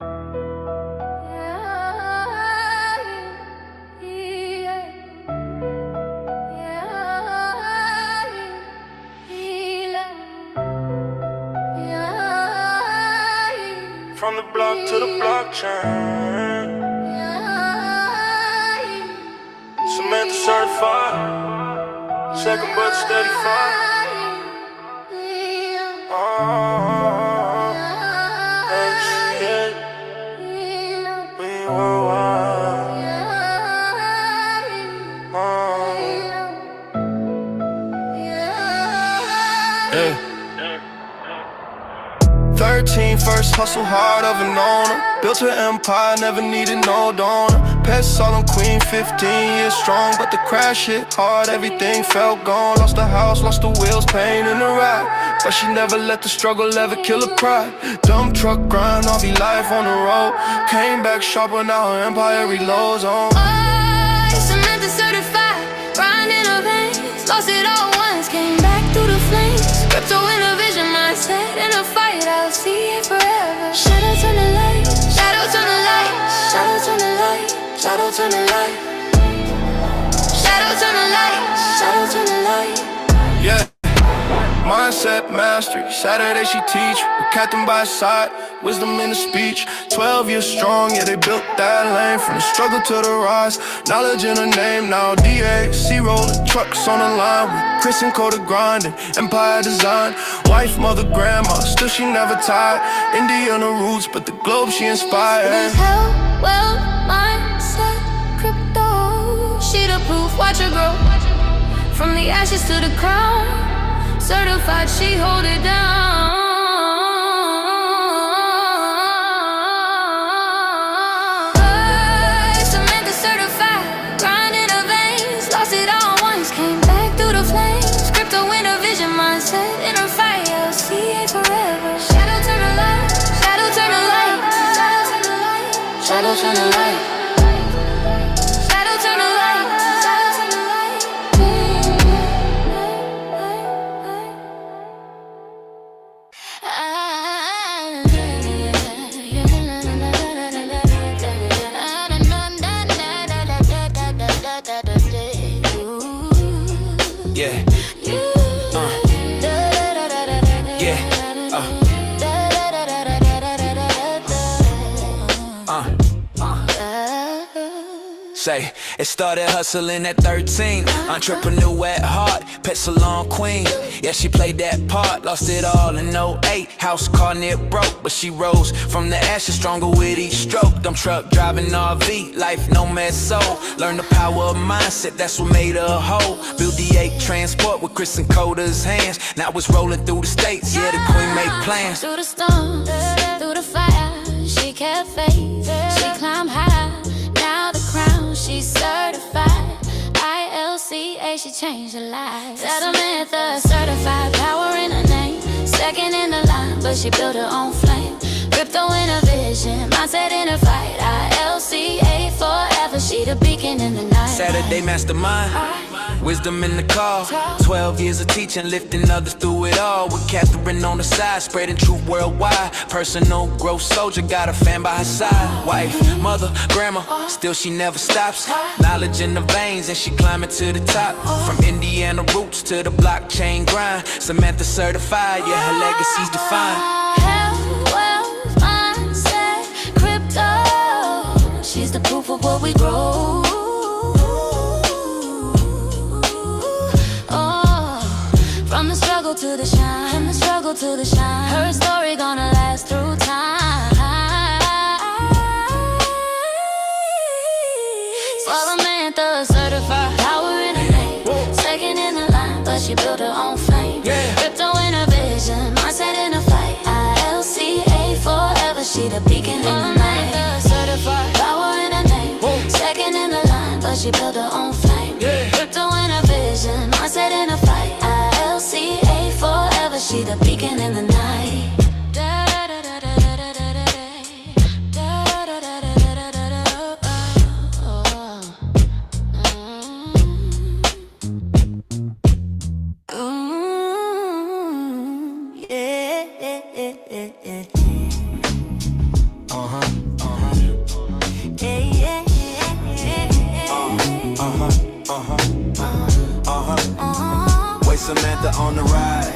From the block to the blockchain. Samantha certified, second but steady fire. We worldwide. 13, first hustle hard of an owner. Built an empire, never needed no donor. Pets all on queen, 15 years strong. But the crash hit hard, everything felt gone. Lost the house, lost the wheels, pain in the ride. But she never let the struggle ever kill her pride. Dump truck grind, RV life on the road. Came back sharper, now her empire reloads on. Samantha certified, grind in her veins. Lost it all once, came back through the flames. Crypto in a vision, mindset in a fight. I'll see it forever. Shadow turn the light, shadow turn the light, shadow turn the light, shadow turn the light, shadow turn the light, shadow turn the light. Yeah. Mindset mastery, Saturday she teach. With Captain by his side, wisdom in the speech. 12 years strong, yeah, they built that lane. From the struggle to the rise, knowledge in her name. Now DAC rolling, trucks on the line. With Chris and Coda grinding, empire design. Wife, mother, grandma, still she never tired. Indiana roots, but the globe she inspired. With hell, well, mindset, crypto. She the proof, watch her grow. From the ashes to the crown. Certified, she hold it down. Samantha certified, grind in her veins. Lost it all once, came back through the flames. Crypto in her vision, mindset in her fight. ILCA forever. Shadow turn the light, shadow turn the light, shadow turn the light, shadow turn the light, shadow turn the light. Yeah. Say, it started hustling at 13. Entrepreneur at heart, pet salon queen. Yeah, she played that part, lost it all in '08. House, car, near broke, but she rose from the ashes, stronger with each stroke. Them truck driving RV, life nomad soul. Learn the power of mindset, that's what made her a whole. Build D8 transport with Chris and Coda's hands. Now it's rolling through the states, yeah, the queen make plans. Through the storm, through the fire, she kept faith, she climbed high. Now the crown, she's certified. ILCA, she changed her life. Samantha certified, power in her name. Second in the line, but she built her own flame. Crypto in her vision, mindset in her fight. ILCA forever, she the beacon in the night. Saturday mastermind, wisdom in the call. 12 years of teaching, lifting others through it all. With Catherine on the side, spreading truth worldwide. Personal growth soldier, got a fan by her side. Wife, mother, grandma, still she never stops. Knowledge in the veins and she climbing to the top. From Indiana roots to the blockchain grind. Samantha certified, yeah, her legacy's defined. Health, wealth, mindset, crypto. She's the proof of what we grow. From the struggle to the shine, from the struggle to the shine. Her story gonna last through time. Samantha certified, power in her name. Second in the line, but she built her own flame. Crypto in her vision, mindset in her fight. ILCA forever, she the beacon in the night. Certified, power in her name. Second in the line, but she built her own flame. Crypto in her vision, mindset in her fight. ILCA forever, she the beacon in the night. Uh-huh. Samantha on the rise.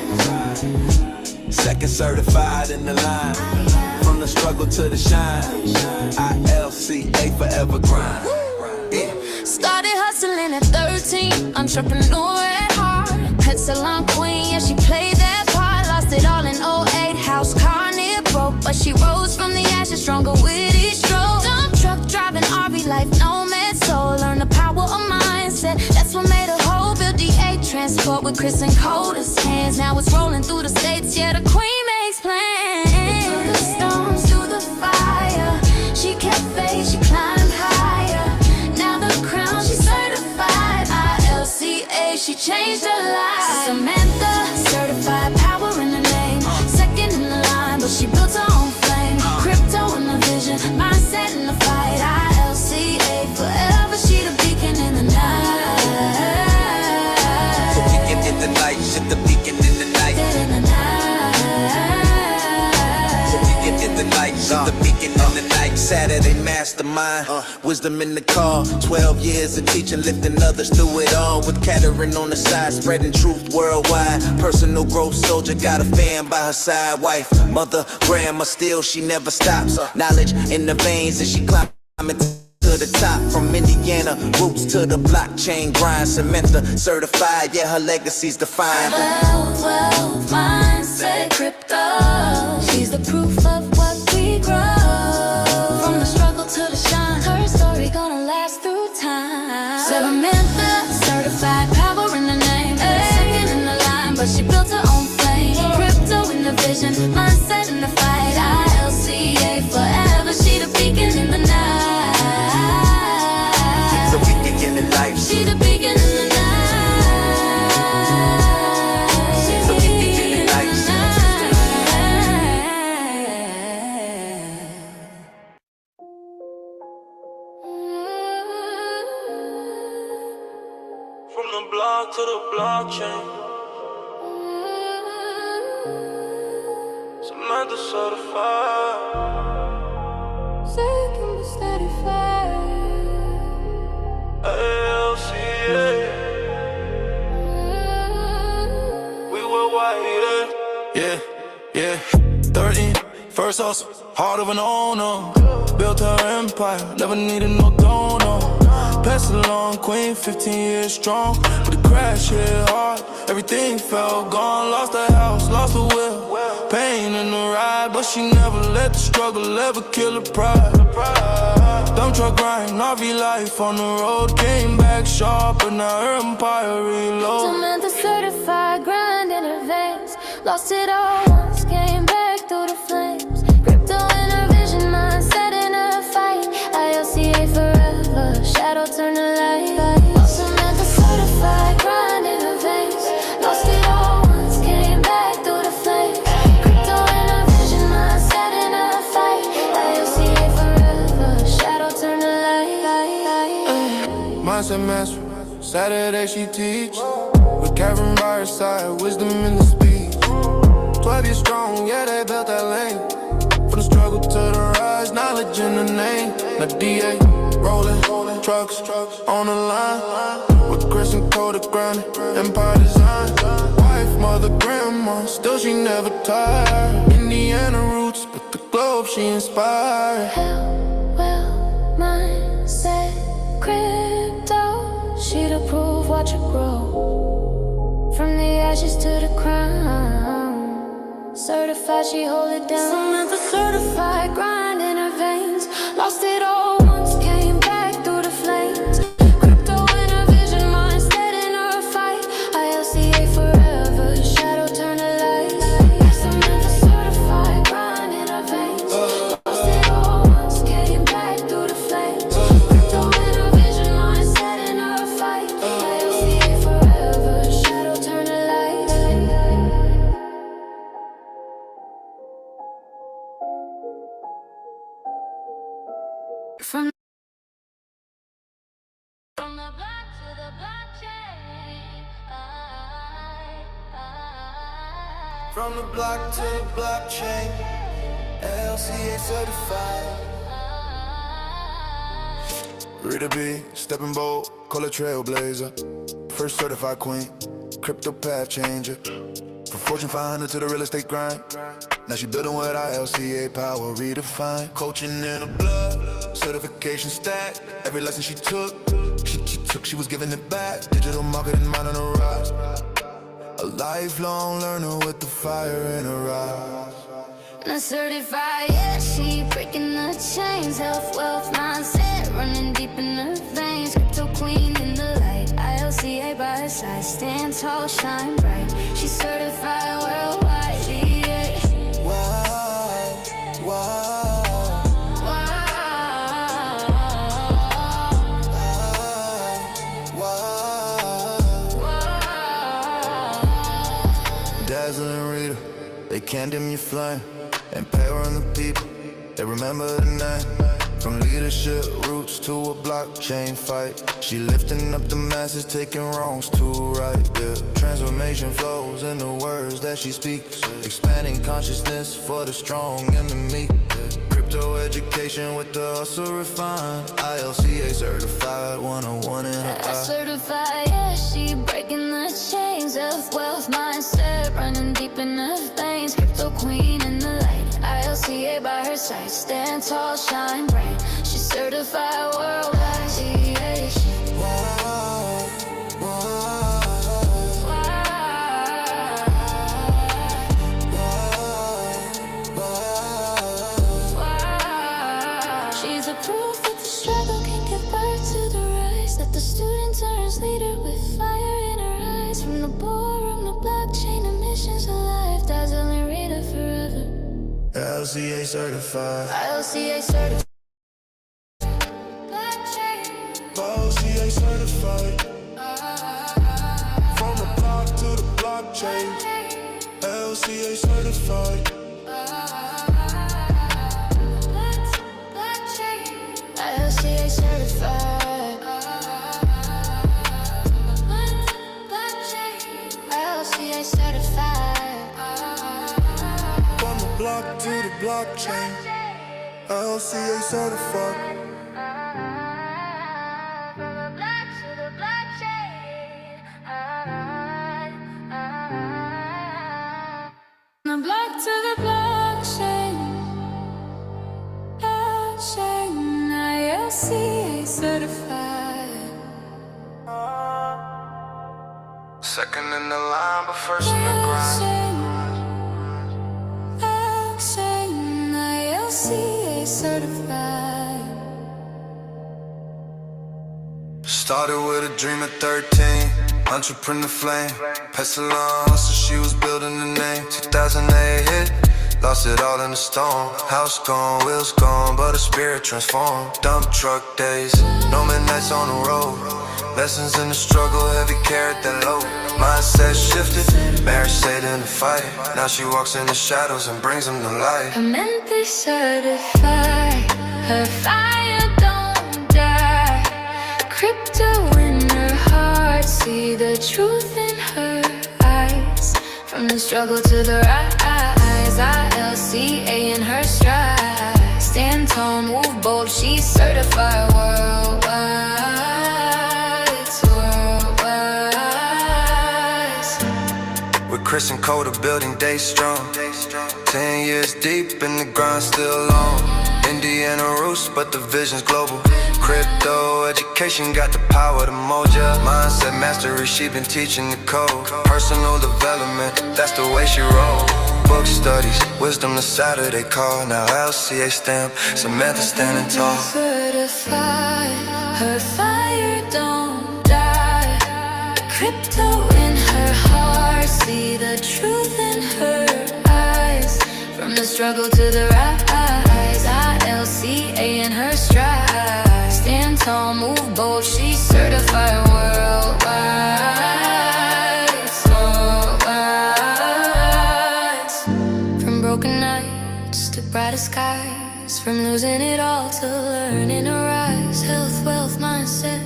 Second certified in the line. From the struggle to the shine. ILCA forever grind. Yeah. Started hustling at 13, entrepreneur at heart. Pet salon queen, yeah, she played that part. Lost it all in '08, house, car, near broke. But she rose from the ashes, stronger with each stroke. Dump truck driving, RV life, nomad soul. Learn the power of mindset, that's what made her whole. Build DA transport with Chris and Coda's hands. Now it's rolling through the states, yeah, the queen makes plans. Through the storms, through the fire, she kept faith, she climbed higher. Now the crown, she's certified ILCA, she changed her life. Samantha, certified, power in the name. Second in the line, but she built her own flame. Crypto in the vision, mindset in the fight. ILCA forever, she the beacon in the night. So beacon in the night, shit the beacon in the night. In the night. So beacon in the night, shit the beacon in the night. Saturday mastermind, wisdom in the car. 12 years of teaching, lifting others through it all. With Catering on the side, spreading truth worldwide. Personal growth soldier, got a fan by her side. Wife, mother, grandma, still she never stops. Knowledge in the veins as she climbing to the top. From Indiana, roots to the blockchain grind. Samantha, certified, yeah, her legacy's defined. Wealth, mindset, crypto. She's the proof of what we grow. From the struggle to the shine, her story gonna last through time. Samantha, certified, power in the name. Second in the line, but she built her own flame. Crypto in the vision, mindset in the fight. ILCA forever, she the beacon in the night. The beacon in the night. She the beacon in the night. She's the beacon in the night. From the block to the blockchain, Samantha certified. Second but steady fire. ILCA, we were white. Yeah, yeah. 13, first hustle, heart of an owner. Built her empire, never needed no donor. Pet along, queen, 15 years strong. But the crash hit hard, everything fell gone. Lost the house, lost the will. Pain in the ride, but she never let the struggle ever kill her pride. Dump truck grind, RV life on the road. Came back sharp, but now her empire reload. Samantha certified, grind in her veins. Lost it all once, came back through the flames. Crypto in her vision, mindset in her fight. ILCA forever, shadow turn to light. Samantha certified, grind in her veins. Lost it all once, came back through the flames. Crypto in her vision, mindset in her fight. ILCA forever, shadow turn to light. Mindset master, Saturday she teach. With Kevin by her side, wisdom in the speech. 12 years strong, yeah, they built that lane. From the struggle to the rise, knowledge in the name. Now DA, rolling, trucks on the line. With Chris and Coda grinding, empire design. Wife, mother, grandma, still she never tired. Indiana roots, but the globe she inspired. Well, mindset, crypto, she to prove, watch it grow. From the ashes to the crown, certified, she hold it down. Samantha certified, grind in her veins. Lost it all once, came back through the flames. Crypto in her vision, mindset in her fight. ILCA forever, shadow turn to light. Samantha certified, grind in her veins. Lost it all once, came back through the flames. Crypto in her vision, mindset in her fight. ILCA forever, shadow turn to light. From the block to the blockchain. From the block to the blockchain, ILCA certified. Rita B, stepping bold, call a trailblazer. First certified queen, crypto path changer. From Fortune 500 to the real estate grind. Now she building with ILCA power redefined. Coaching in her blood, certification stack. Every lesson she took, she was giving it back. Digital marketing mind on the rise. A lifelong learner with the fire in her eyes. Not certified, yeah, she breaking the chains. Health, wealth, mindset, running deep in her veins. Crypto queen in the light, ILCA by her side. Stand tall, shine bright. She's certified worldwide, yeah. Wow, wow, wow. Dazzling reader, they can't dim your flame. Empower on the people, they remember the name. From leadership roots to a blockchain fight. She lifting up the masses, taking wrongs to right, yeah. Transformation flows in the words that she speaks. Expanding consciousness for the strong and the meek, yeah. Crypto education with the hustle refined. ILCA certified, 101 in her eye. Certified, yeah, she breaking the chains. Of wealth, mindset, running deep in her veins. Crypto queen in the light, ILCA by her side. Stand tall, shine bright. She's certified worldwide, yeah. Wow, wow. She's a proof that the struggle can give birth to the rise. That the student turns leader with fire in her eyes. From the boardroom to blockchain emissions alive. Dazzling reader forever. ILCA certified. ILCA certified. ILCA certified. From the block to the blockchain. ILCA certified. ILCA certified. ILCA certified. From the block to the blockchain. ILCA certified. From the block to the blockchain. From the block to the blockchain. Blockchain, ILCA certified. Second in the line, but first in the grind. Blockchain, ILCA certified. Started with a dream at 13, entrepreneur flame. Pestle on hustle, she was building the name. 2008 hit, lost it all in the storm. House gone, wheels gone, but her spirit transformed. Dump truck days, no midnights on the road. Lessons in the struggle, heavy carried that load. Mindset shifted, marriage stayed in the fight. Now she walks in the shadows and brings them to light. Permanently certified. Her fire don't die. Crypto in her heart. See the truth in her eyes. From the struggle to the rise. ILCA in her stride. Stand tall, move bold. She's certified worldwide. It's worldwide. With Chris and Cole, the building day strong. 10 years deep and the grind still on. Indiana roots, but the vision's global. Crypto education got the power to mold ya. Mindset mastery, she been teaching the code. Personal development, that's the way she roll. Book studies, wisdom the Saturday call. Now LCA stamp, Samantha standing tall. Certified, her fire don't die. Crypto in her heart, see the truth in her eyes. From the struggle to the rise, ILCA in her stride. Stand tall, move bold, she's certified worldwide. It's worldwide. From broken nights to brighter skies. From losing it all to learning to rise. Health, wealth, mindset,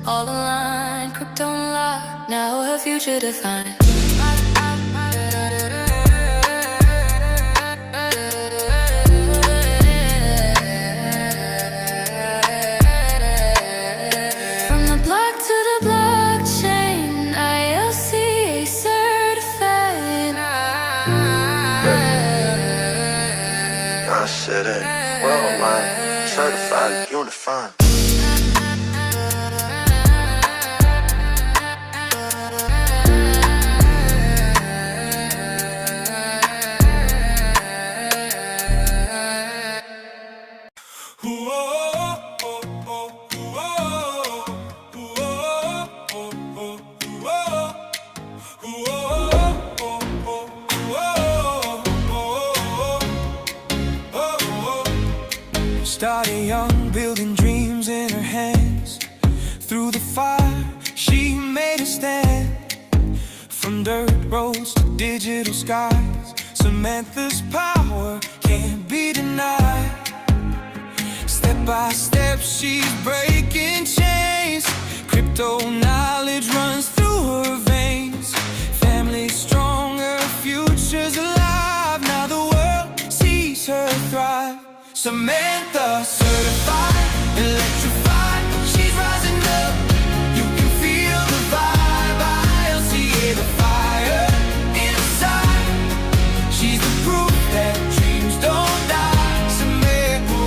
all aligned. Crypto unlocked, now her future defined. City, worldwide, certified, unified. Started young, building dreams in her hands. Through the fire, she made a stand. From dirt roads to digital skies, Samantha's power can't be denied. Step by step, she's breaking chains. Crypto knowledge runs through her veins. Family strong, her future's alive. Now the world sees her thrive. Samantha, certified, electrified, she's rising up. You can feel the vibe, ILCA, the fire inside. She's the proof that dreams don't die. Samantha,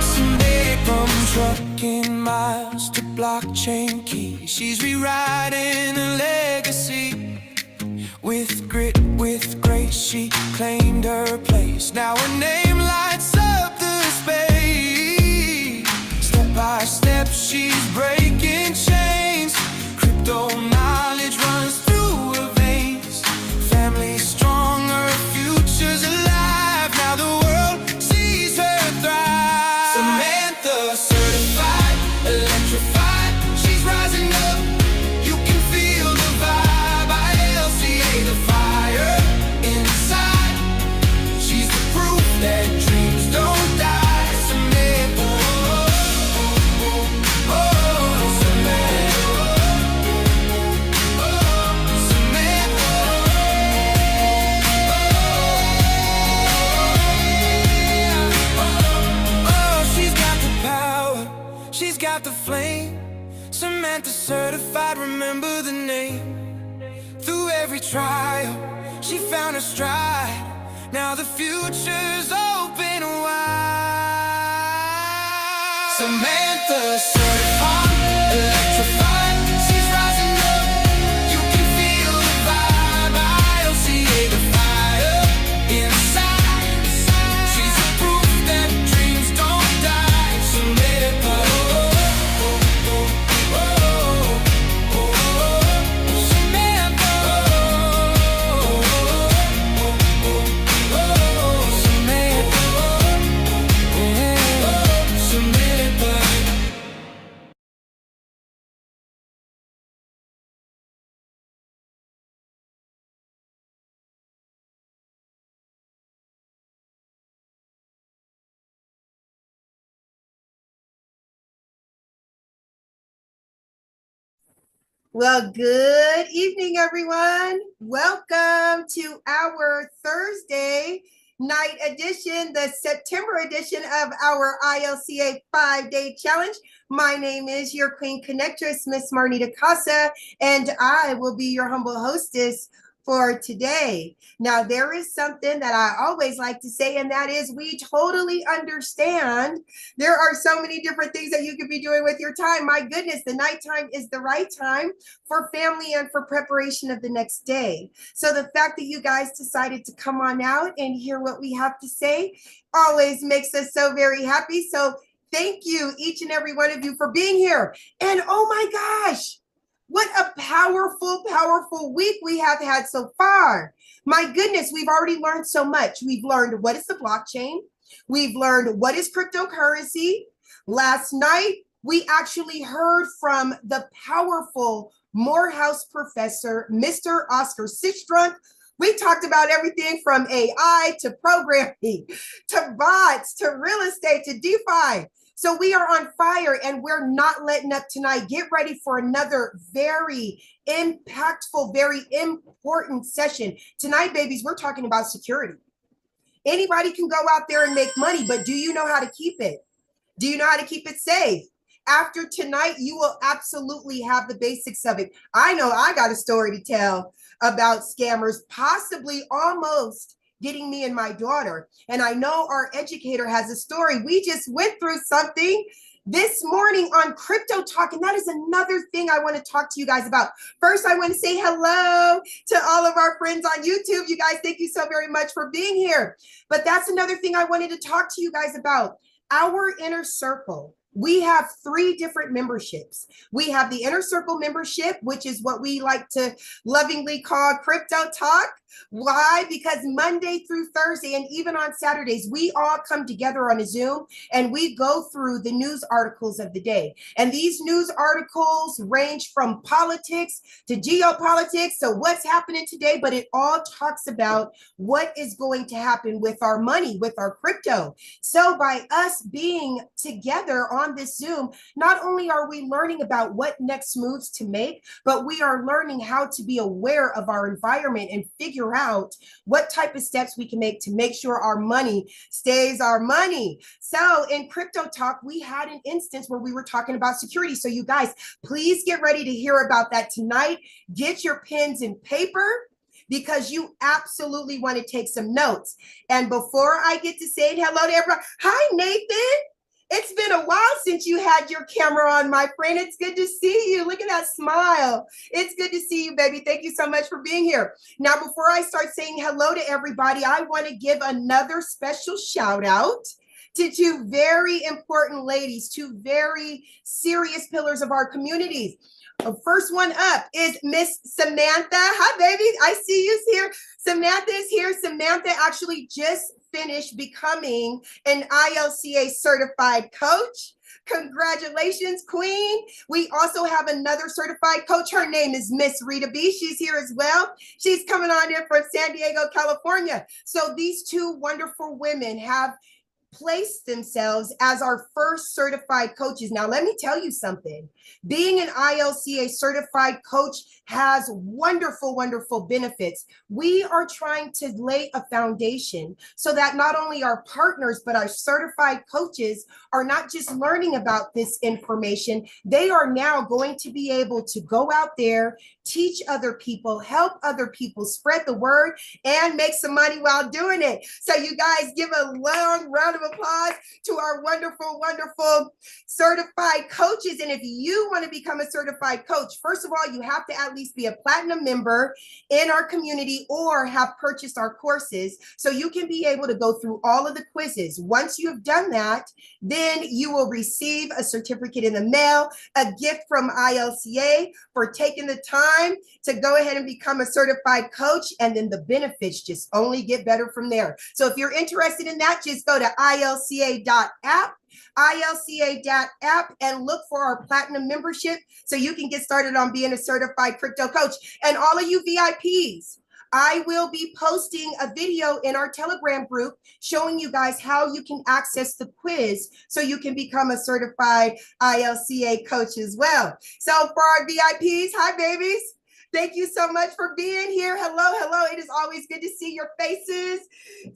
Samantha, from trucking miles to blockchain keys, she's rewriting a legacy. With grit, with grace, she claimed her place. Now her name lights up the space. Step by step, she's breaking chains. Crypto knowledge runs through her veins. Family strong, her future's alive. Now the world sees her thrive. Samantha, certified, electrified, she's rising up. You can feel the vibe, ILCA, the fire inside. She's the proof that dreams don't die. Samantha, she's got the power, she's got the flame. Samantha certified, remember the name. Through every trial, she found her stride. Now the future's open wide. Samantha, certified, electrified, she's rising up. You can feel the vibe, ILCA, the fire inside. She's the proof that dreams don't die. Samantha, Well, good evening, everyone. Welcome to our Thursday night edition, the September edition of our ILCA 5-day challenge. My name is your Queen Connectress, Miss Marnita Casa, and I will be your humble hostess for today. Now, there is something that I always like to say, and that is we totally understand there are so many different things that you could be doing with your time. My goodness, the nighttime is the right time for family and for preparation of the next day. So the fact that you guys decided to come on out and hear what we have to say always makes us so very happy. So thank you, each and every one of you, for being here. And oh my gosh, what a powerful, powerful week we have had so far. My goodness, we've already learned so much. We've learned what is the blockchain. We've learned what is cryptocurrency. Last night, we actually heard from the powerful Morehouse professor, Mr. Oscar Sistrunk. We talked about everything from AI to programming, to bots, to real estate, to DeFi. So we are on fire and we're not letting up tonight. Get ready for another very impactful, very important session. Tonight, babies, we're talking about security. Anybody can go out there and make money, but do you know how to keep it? Do you know how to keep it safe? After tonight, you will absolutely have the basics of it. I know I got a story to tell about scammers, possibly almost getting me and my daughter. And I know our educator has a story. We just went through something this morning on Crypto Talk, and that is another thing I want to talk to you guys about. First, I want to say hello to all of our friends on YouTube. You guys, thank you so very much for being here. But that's another thing I wanted to talk to you guys about. Our inner circle. We have 3 different memberships. We have the inner circle membership, which is what we like to lovingly call Crypto Talk. Why? Because Monday through Thursday and even on Saturdays, we all come together on a Zoom and we go through the news articles of the day. And these news articles range from politics to geopolitics, so what's happening today, but it all talks about what is going to happen with our money, with our crypto. So by us being together on this Zoom, not only are we learning about what next moves to make, but we are learning how to be aware of our environment and figure out what type of steps we can make to make sure our money stays our money. So in Crypto Talk, we had an instance where we were talking about security. So you guys, please get ready to hear about that tonight. Get your pens and paper, because you absolutely want to take some notes. And before I get to saying hello to everyone, hi, Nathan. It's been a while since you had your camera on, my friend. It's good to see you. Look at that smile. It's good to see you, baby. Thank you so much for being here. Now, before I start saying hello to everybody, I want to give another special shout out to 2 very important ladies, 2 very serious pillars of our communities. The first one up is Miss Samantha. Hi, baby. I see you here. Samantha is here. Samantha actually just finished becoming an ILCA certified coach. Congratulations, Queen. We also have another certified coach. Her name is Miss Rita B. She's here as well. She's coming on in from San Diego, California. So these 2 wonderful women have placed themselves as our first certified coaches. Now, let me tell you something. Being an ILCA certified coach has wonderful, wonderful benefits. We are trying to lay a foundation so that not only our partners, but our certified coaches are not just learning about this information, they are now going to be able to go out there, teach other people, help other people, spread the word, and make some money while doing it. So you guys, give a long round of applause to our wonderful, wonderful certified coaches. And if you want to become a certified coach, first of all, you have to at least be a platinum member in our community or have purchased our courses so you can be able to go through all of the quizzes. Once you have done that, then you will receive a certificate in the mail, a gift from ILCA for taking the time to go ahead and become a certified coach, and then the benefits just only get better from there. So if you're interested in that, just go to ilca.app, and look for our platinum membership so you can get started on being a certified crypto coach. And all of you VIPs, I will be posting a video in our Telegram group showing you guys how you can access the quiz so you can become a certified ILCA coach as well. So for our VIPs, hi, babies. Thank you so much for being here. Hello, hello. It is always good to see your faces,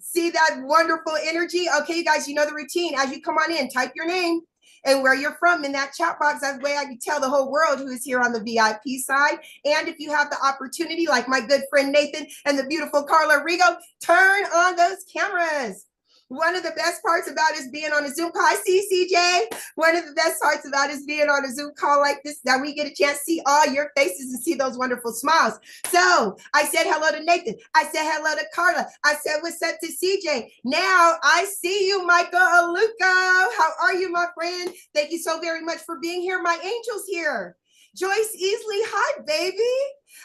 see that wonderful energy. Okay, you guys, you know the routine. As you come on in, type your name and where you're from in that chat box. That way I can tell the whole world who is here on the VIP side. And if you have the opportunity, like my good friend Nathan and the beautiful Carla Rigo, turn on those cameras. One of the best parts about us being on a Zoom call, I see CJ. One of the best parts about us being on a Zoom call like this, that we get a chance to see all your faces and see those wonderful smiles. So I said hello to Nathan. I said hello to Carla. I said what's up to CJ. Now I see you, Michael Aluko. How are you, my friend? Thank you so very much for being here. My angel's here. Joyce Easley, hi, baby.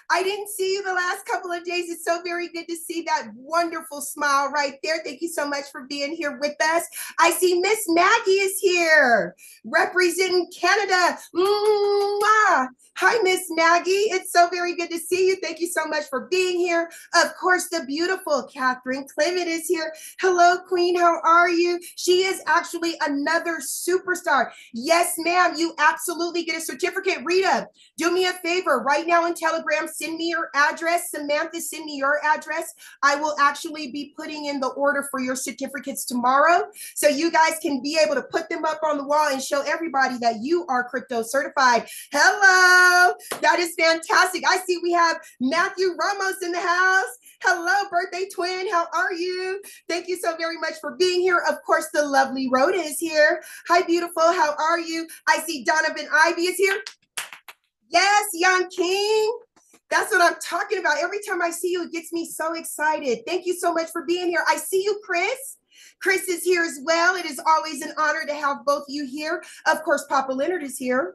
I didn't see you the last couple of days. It's so very good to see that wonderful smile right there. Thank you so much for being here with us. I see Miss Maggie is here, representing Canada. Mwah. Hi, Miss Maggie. It's so very good to see you. Thank you so much for being here. Of course, the beautiful Catherine Clement is here. Hello, Queen. How are you? She is actually another superstar. Yes, ma'am. You absolutely get a certificate. Rita, do me a favor right now in Telegram. Send me your address. Samantha, send me your address. I will actually be putting in the order for your certificates tomorrow, so you guys can be able to put them up on the wall and show everybody that you are crypto certified. Hello, that is fantastic. I see we have Matthew Ramos in the house. Hello, birthday twin. How are you? Thank you so very much for being here. Of course, the lovely Rhoda is here. Hi, beautiful. How are you? I see Donovan Ivey is here. Yes, Young King. That's what I'm talking about. Every time I see you, it gets me so excited. Thank you so much for being here. I see you, Chris. Chris is here as well. It is always an honor to have both of you here. Of course, Papa Leonard is here.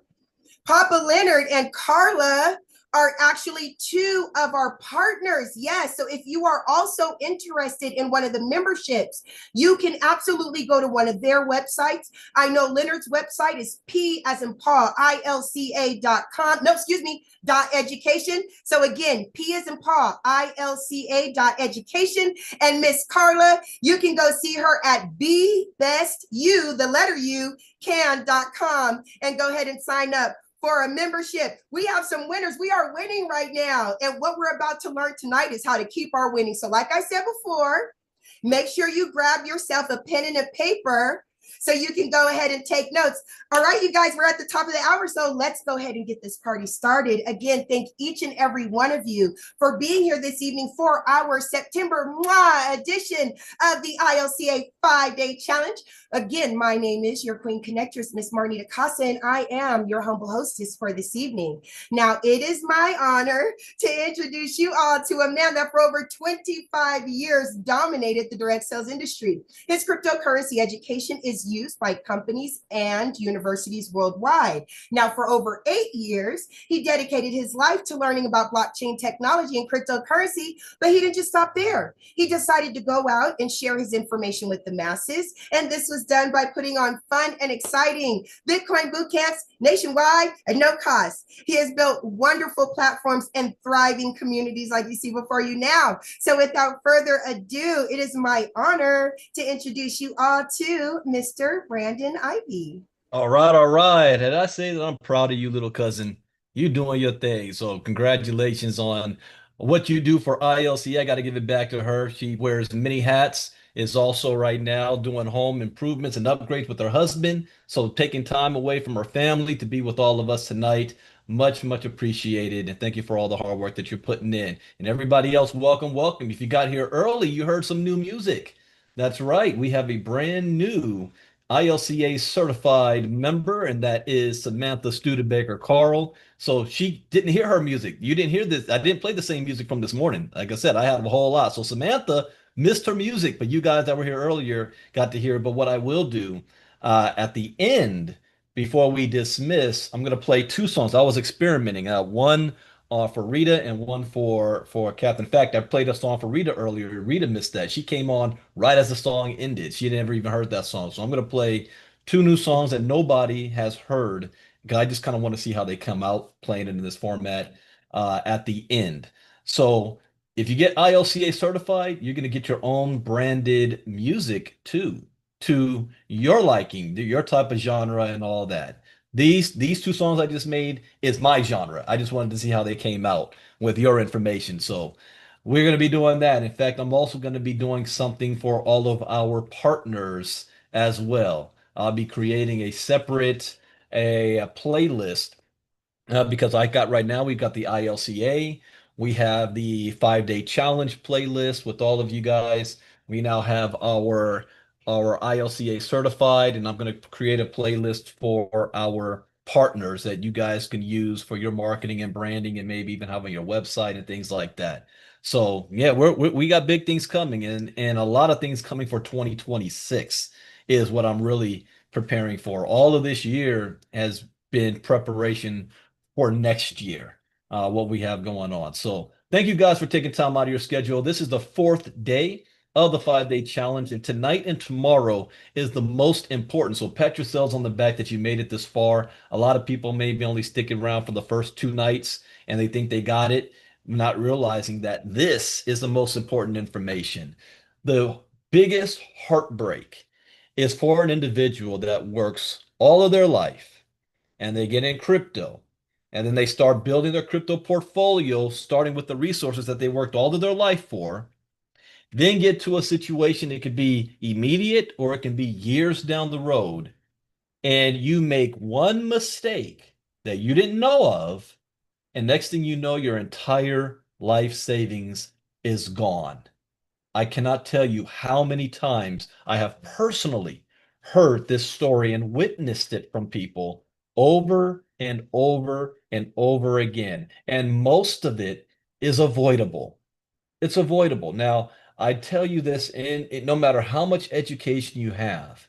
Papa Leonard and Carla are actually two of our partners. Yes, so if you are also interested in one of the memberships, you can absolutely go to one of their websites. I know Leonard's website is P as in Paul, ILCA.com. No, excuse me, .education. So again, P as in Paul, ILCA.education. And Miss Carla, you can go see her at BestU, the letter U, can.com, and go ahead and sign up for a membership. We have some winners. We are winning right now. And what we're about to learn tonight is how to keep our winning. So like I said before, make sure you grab yourself a pen and a paper so you can go ahead and take notes. All right, you guys, we're at the top of the hour, so let's go ahead and get this party started. Again, thank each and every one of you for being here this evening for our September edition of the ILCA 5-Day Challenge. Again, my name is your Queen Connectress, Miss Marnita Casa, and I am your humble hostess for this evening. Now, it is my honor to introduce you all to a man that for over 25 years dominated the direct sales industry. His cryptocurrency education is used by companies and universities worldwide. Now, for over 8 years, he dedicated his life to learning about blockchain technology and cryptocurrency, but he didn't just stop there. He decided to go out and share his information with the masses, and this was done by putting on fun and exciting Bitcoin boot camps nationwide at no cost. He has built wonderful platforms and thriving communities like you see before you now. So without further ado, it is my honor to introduce you all to Mr. Brandon Ivey. All right, all right. And I say that I'm proud of you, little cousin. You doing your thing. So congratulations on what you do for ILC. I got to give it back to her. She wears many hats, is also right now doing home improvements and upgrades with her husband. So taking time away from her family to be with all of us tonight. Much, much appreciated. And thank you for all the hard work that you're putting in. And everybody else, welcome, welcome. If you got here early, you heard some new music. That's right. We have a brand new ILCA certified member, and that is Samantha Studebaker Carl. So she didn't hear her music. You didn't hear this. I didn't play the same music from this morning. Like I said, I had a whole lot. So Samantha missed her music, but you guys that were here earlier got to hear. But what I will do at the end, before we dismiss, I'm going to play two songs. I was experimenting. One for Rita and one for Kath. In fact, I played a song for Rita earlier. Rita missed that. She came on right as the song ended. She never even heard that song. So I'm going to play two new songs that nobody has heard. I just kind of want to see how they come out playing it in this format at the end. So if you get ILCA certified, you're going to get your own branded music too, to your liking, your type of genre and all that. These two songs I just made is my genre. I just wanted to see how they came out with your information. So we're going to be doing that. In fact, I'm also going to be doing something for all of our partners as well. I'll be creating a separate a playlist because I got right now we've got the ILCA, we have the 5-day challenge playlist with all of you guys. We now have our ILCA certified, and I'm going to create a playlist for our partners that you guys can use for your marketing and branding, and maybe even having your website and things like that. So yeah, we got big things coming, and a lot of things coming for 2026 is what I'm really preparing for. All of this year has been preparation for next year, what we have going on. So thank you guys for taking time out of your schedule. This is the fourth day of the 5 day challenge. And tonight and tomorrow is the most important. So pat yourselves on the back that you made it this far. A lot of people may be only sticking around for the first 2 nights and they think they got it, not realizing that this is the most important information. The biggest heartbreak is for an individual that works all of their life and they get in crypto and then they start building their crypto portfolio, starting with the resources that they worked all of their life for, then get to a situation, it could be immediate or it can be years down the road, and you make one mistake that you didn't know of, and next thing you know, your entire life savings is gone. I cannot tell you how many times I have personally heard this story and witnessed it from people over and over and over again. And most of it is avoidable. It's avoidable. Now, I tell you this, no matter how much education you have,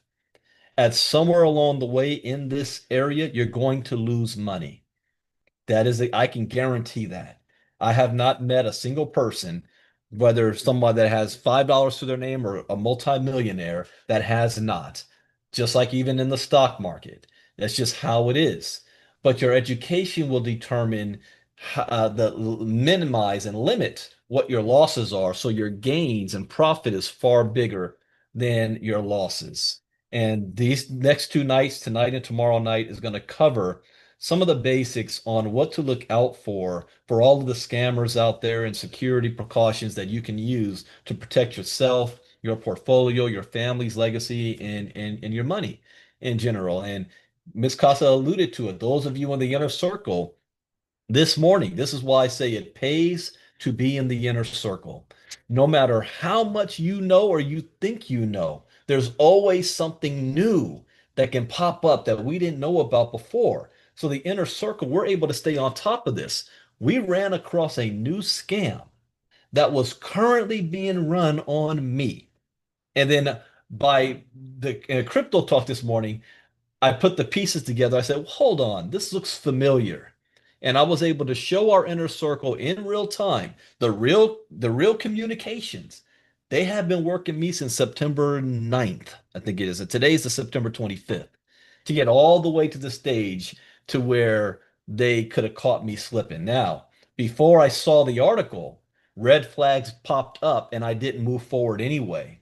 at somewhere along the way in this area, you're going to lose money. I can guarantee that. I have not met a single person, whether someone that has $5 to their name or a multimillionaire that has not. Just like even in the stock market, that's just how it is. But your education will determine minimize and limit what your losses are, so your gains and profit is far bigger than your losses. And these next 2 nights, tonight and tomorrow night, is going to cover some of the basics on what to look out for all of the scammers out there and security precautions that you can use to protect yourself, your portfolio, your family's legacy, and your money in general. And Ms. Casa alluded to it. Those of you in the inner circle this morning, this is why I say it pays to be in the inner circle. No matter how much you know or you think you know, there's always something new that can pop up that we didn't know about before. So the inner circle, we're able to stay on top of this. We ran across a new scam that was currently being run on me. And then by the crypto talk this morning, I put the pieces together. I said, well, hold on, this looks familiar. And I was able to show our inner circle in real time the real communications. They have been working me since September 9th, I think it is. And today is the September 25th, to get all the way to the stage to where they could have caught me slipping. Now, before I saw the article, red flags popped up and I didn't move forward anyway.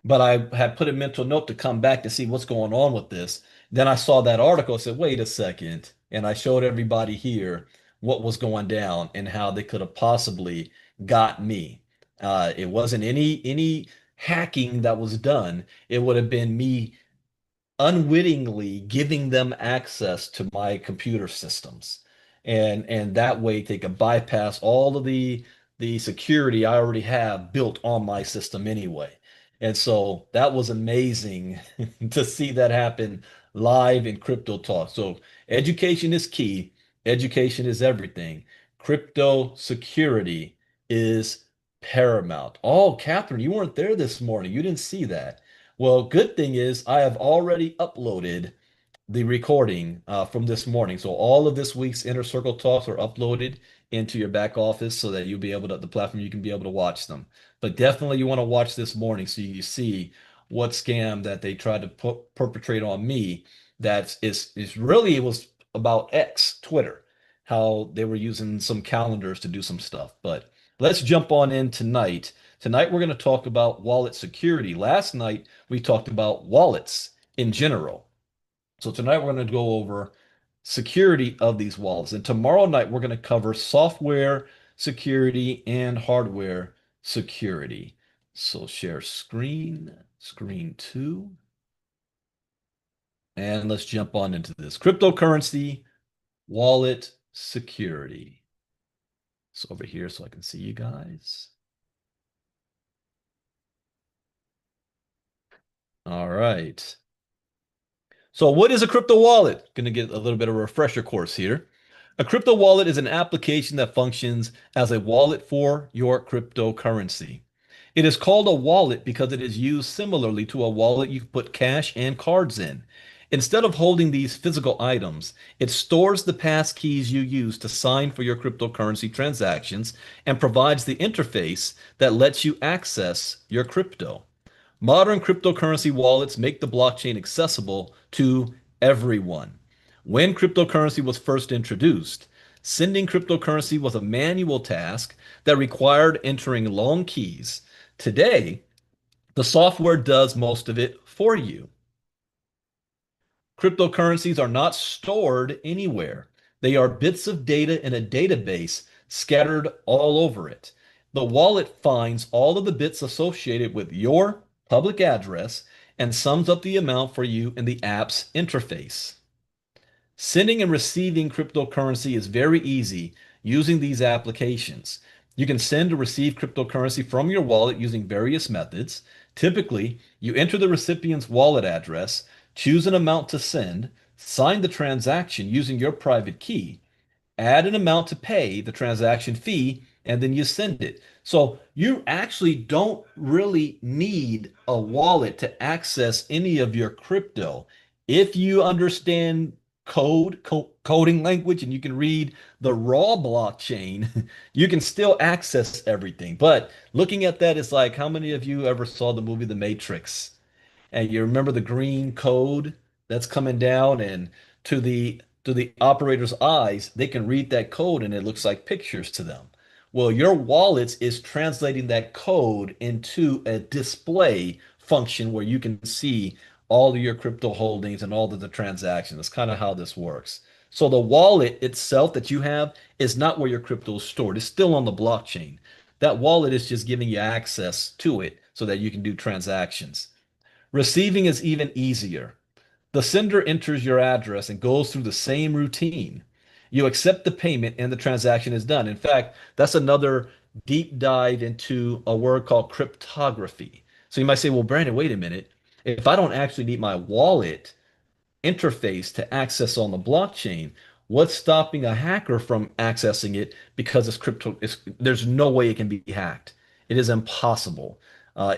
But I had put a mental note to come back to see what's going on with this. Then I saw that article and said, wait a second. And I showed everybody here what was going down and how they could have possibly got me. It wasn't any hacking that was done. It would have been me unwittingly giving them access to my computer systems. And that way they could bypass all of the security I already have built on my system anyway. And so that was amazing to see that happen live in Crypto Talk. So education is key. Education is everything. Crypto security is paramount. Oh, Catherine, you weren't there this morning. You didn't see that. Well, good thing is I have already uploaded the recording from this morning. So all of this week's Inner Circle talks are uploaded into your back office so that you'll be able to, the platform, you can be able to watch them. But definitely you want to watch this morning so you see what scam that they tried to perpetrate on me. That is really, it was about X, Twitter, how they were using some calendars to do some stuff. But let's jump on in tonight. Tonight we're going to talk about wallet security. Last night we talked about wallets in general. So tonight we're going to go over security of these wallets. And tomorrow night we're going to cover software security and hardware security. So share screen 2. And let's jump on into this. Cryptocurrency wallet security. So over here so I can see you guys. All right. So what is a crypto wallet? Going to get a little bit of a refresher course here. A crypto wallet is an application that functions as a wallet for your cryptocurrency. It is called a wallet because it is used similarly to a wallet you put cash and cards in. Instead of holding these physical items, it stores the pass keys you use to sign for your cryptocurrency transactions and provides the interface that lets you access your crypto. Modern cryptocurrency wallets make the blockchain accessible to everyone. When cryptocurrency was first introduced, sending cryptocurrency was a manual task that required entering long keys. Today, the software does most of it for you. Cryptocurrencies are not stored anywhere. They are bits of data in a database scattered all over it. The wallet finds all of the bits associated with your public address and sums up the amount for you in the app's interface. Sending and receiving cryptocurrency is very easy using these applications. You can send or receive cryptocurrency from your wallet using various methods. Typically, you enter the recipient's wallet address, choose an amount to send, sign the transaction using your private key, add an amount to pay the transaction fee, and then you send it. So you actually don't really need a wallet to access any of your crypto. If you understand coding language, and you can read the raw blockchain, you can still access everything. But looking at that, it's like, how many of you ever saw the movie The Matrix? And you remember the green code that's coming down, and to the operator's eyes, they can read that code and it looks like pictures to them. Well, your wallet is translating that code into a display function where you can see all of your crypto holdings and all of the transactions. That's kind of how this works. So the wallet itself that you have is not where your crypto is stored. It's still on the blockchain. That wallet is just giving you access to it so that you can do transactions. Receiving is even easier. The sender enters your address and goes through the same routine. You accept the payment and the transaction is done. In fact, that's another deep dive into a word called cryptography. So you might say, well, Brandon, wait a minute. If I don't actually need my wallet interface to access on the blockchain, what's stopping a hacker from accessing it? Because there's no way it can be hacked. It is impossible.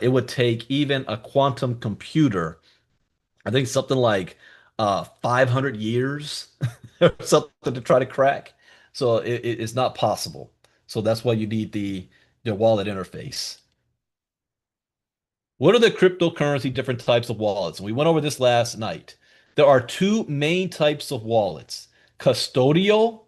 It would take even a quantum computer, I think something like 500 years or something, to try to crack. So it's not possible. So that's why you need the wallet interface. What are the cryptocurrency different types of wallets? And we went over this last night. There are two main types of wallets: custodial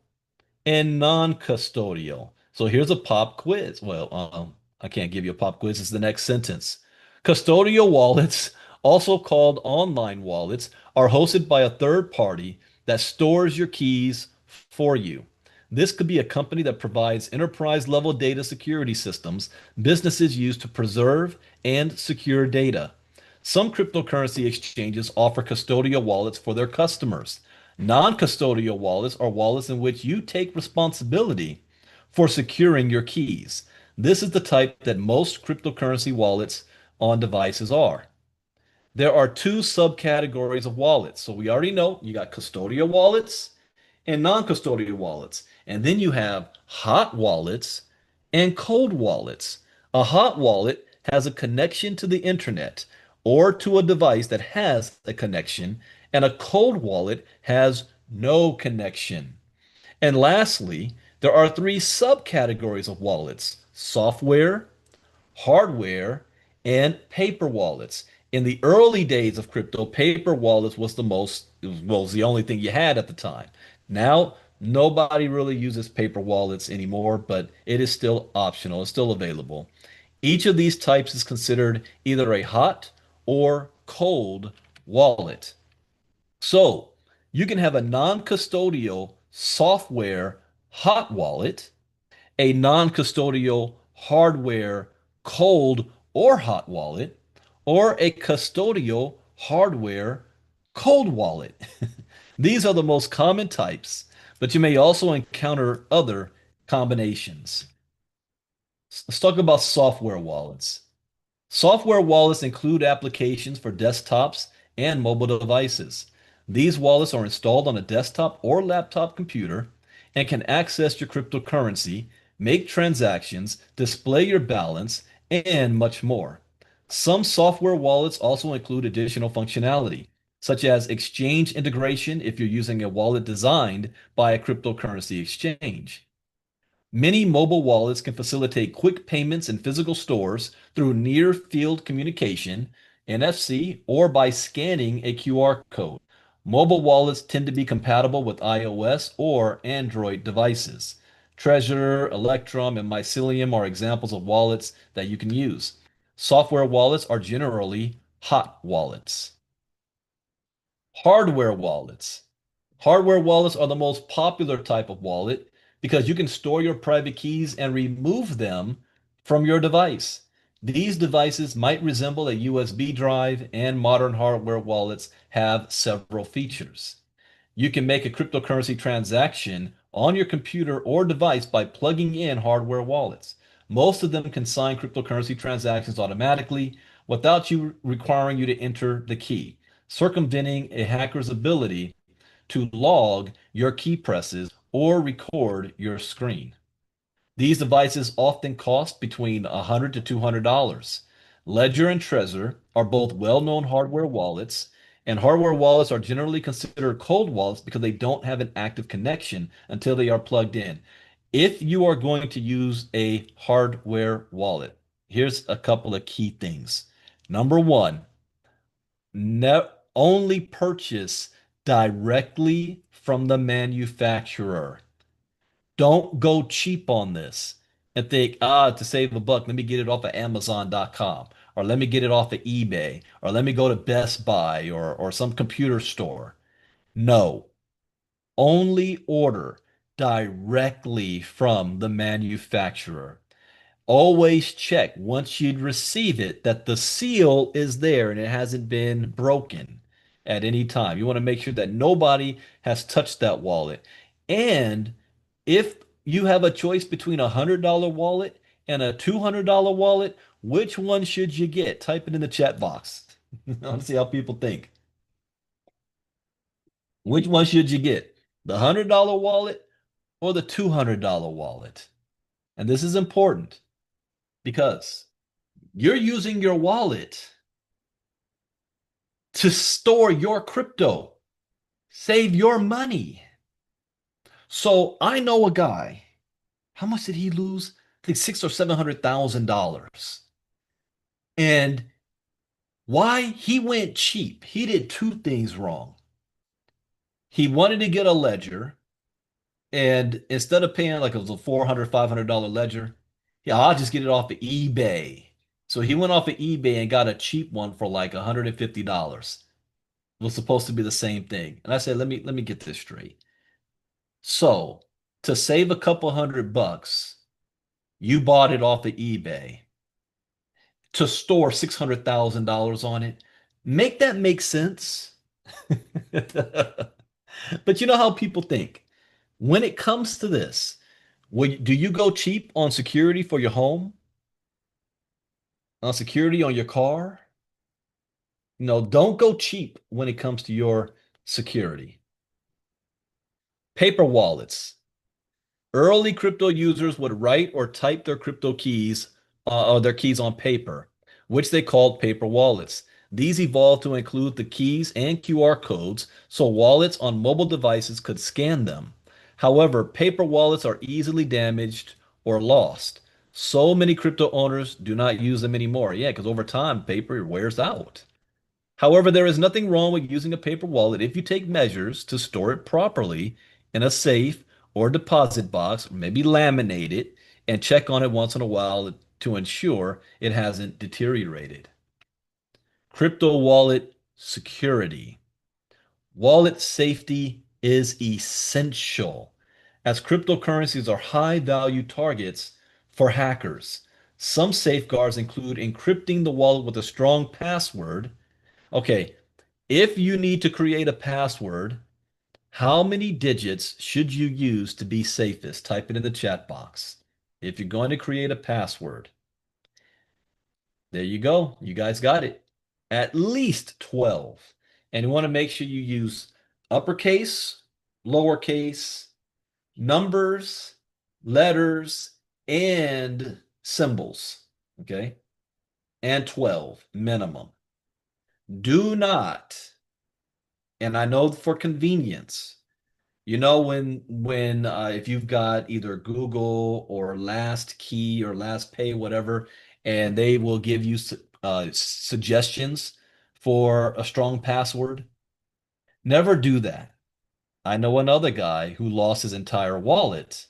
and non-custodial. So here's a pop quiz. Well, I can't give you a pop quiz. It's the next sentence. Custodial wallets, also called online wallets, are hosted by a third party that stores your keys for you. This could be a company that provides enterprise level data security systems businesses use to preserve and secure data. Some cryptocurrency exchanges offer custodial wallets for their customers. Non-custodial wallets are wallets in which you take responsibility for securing your keys. This is the type that most cryptocurrency wallets on devices are. There are two subcategories of wallets. So we already know you got custodial wallets and non-custodial wallets. And then you have hot wallets and cold wallets. A hot wallet has a connection to the internet or to a device that has a connection, and a cold wallet has no connection. And lastly, there are three subcategories of wallets: software, hardware, and paper wallets. In the early days of crypto, paper wallets was the only thing you had at the time. Now, nobody really uses paper wallets anymore, but it is still optional. It's still available. Each of these types is considered either a hot or cold wallet. So, you can have a non-custodial software hot wallet, a non-custodial hardware cold or hot wallet, or a custodial hardware cold wallet. These are the most common types, but you may also encounter other combinations. Let's talk about software wallets. Software wallets include applications for desktops and mobile devices. These wallets are installed on a desktop or laptop computer and can access your cryptocurrency, make transactions, display your balance, and much more. Some software wallets also include additional functionality. such as exchange integration if you're using a wallet designed by a cryptocurrency exchange. Many mobile wallets can facilitate quick payments in physical stores through near field communication, NFC, or by scanning a QR code. Mobile wallets tend to be compatible with iOS or Android devices. Treasure, Electrum, and Mycelium are examples of wallets that you can use. Software wallets are generally hot wallets. Hardware wallets. Hardware wallets are the most popular type of wallet because you can store your private keys and remove them from your device. These devices might resemble a USB drive, and modern hardware wallets have several features. You can make a cryptocurrency transaction on your computer or device by plugging in hardware wallets. Most of them can sign cryptocurrency transactions automatically without you requiring you to enter the key, circumventing a hacker's ability to log your key presses or record your screen. These devices often cost between $100 to $200. Ledger and Trezor are both well-known hardware wallets, and hardware wallets are generally considered cold wallets because they don't have an active connection until they are plugged in. If you are going to use a hardware wallet, here's a couple of key things. Number one, only purchase directly from the manufacturer. Don't go cheap on this and think, to save a buck, let me get it off of Amazon.com, or let me get it off of eBay, or let me go to Best Buy or some computer store. No, only order directly from the manufacturer. Always check once you receive it that the seal is there and it hasn't been broken at any time. You want to make sure that nobody has touched that wallet. And if you have a choice between a $100 wallet and a $200 wallet, which one should you get? Type it in the chat box. I want to see how people think. Which one should you get? The $100 wallet or the $200 wallet? And this is important because you're using your wallet to store your crypto, save your money. So I know a guy. How much did he lose? I think $600,000 or $700,000. And why he went cheap? He did two things wrong. He wanted to get a ledger, and instead of paying like it was a $400, $500 ledger, yeah, I'll just get it off of eBay. So he went off of eBay and got a cheap one for like $150. It was supposed to be the same thing. And I said, let me get this straight. So to save a couple $100, you bought it off of eBay to store $600,000 on it. Make that make sense? But you know how people think. When it comes to this, do you go cheap on security for your home? On security on your car? No, don't go cheap when it comes to your security. Paper wallets. Early crypto users would write or type their crypto keys or their keys on paper, which they called paper wallets. These evolved to include the keys and QR codes so wallets on mobile devices could scan them. However, paper wallets are easily damaged or lost. So many crypto owners do not use them anymore. Yeah, because over time, paper wears out. However, there is nothing wrong with using a paper wallet if you take measures to store it properly in a safe or deposit box, maybe laminate it, and check on it once in a while to ensure it hasn't deteriorated. Crypto wallet security. Wallet safety is essential as cryptocurrencies are high value targets for hackers. Some safeguards include encrypting the wallet with a strong password. Okay, if you need to create a password, how many digits should you use to be safest? Type it in the chat box. If you're going to create a password, there you go. You guys got it. At least 12. And you want to make sure you use uppercase, lowercase, numbers, letters, and symbols. Okay? And 12 minimum. Do not And I know for convenience, you know, if you've got either Google or Last Key or Last Pay, whatever, and they will give you suggestions for a strong password, never do that. I know another guy who lost his entire wallet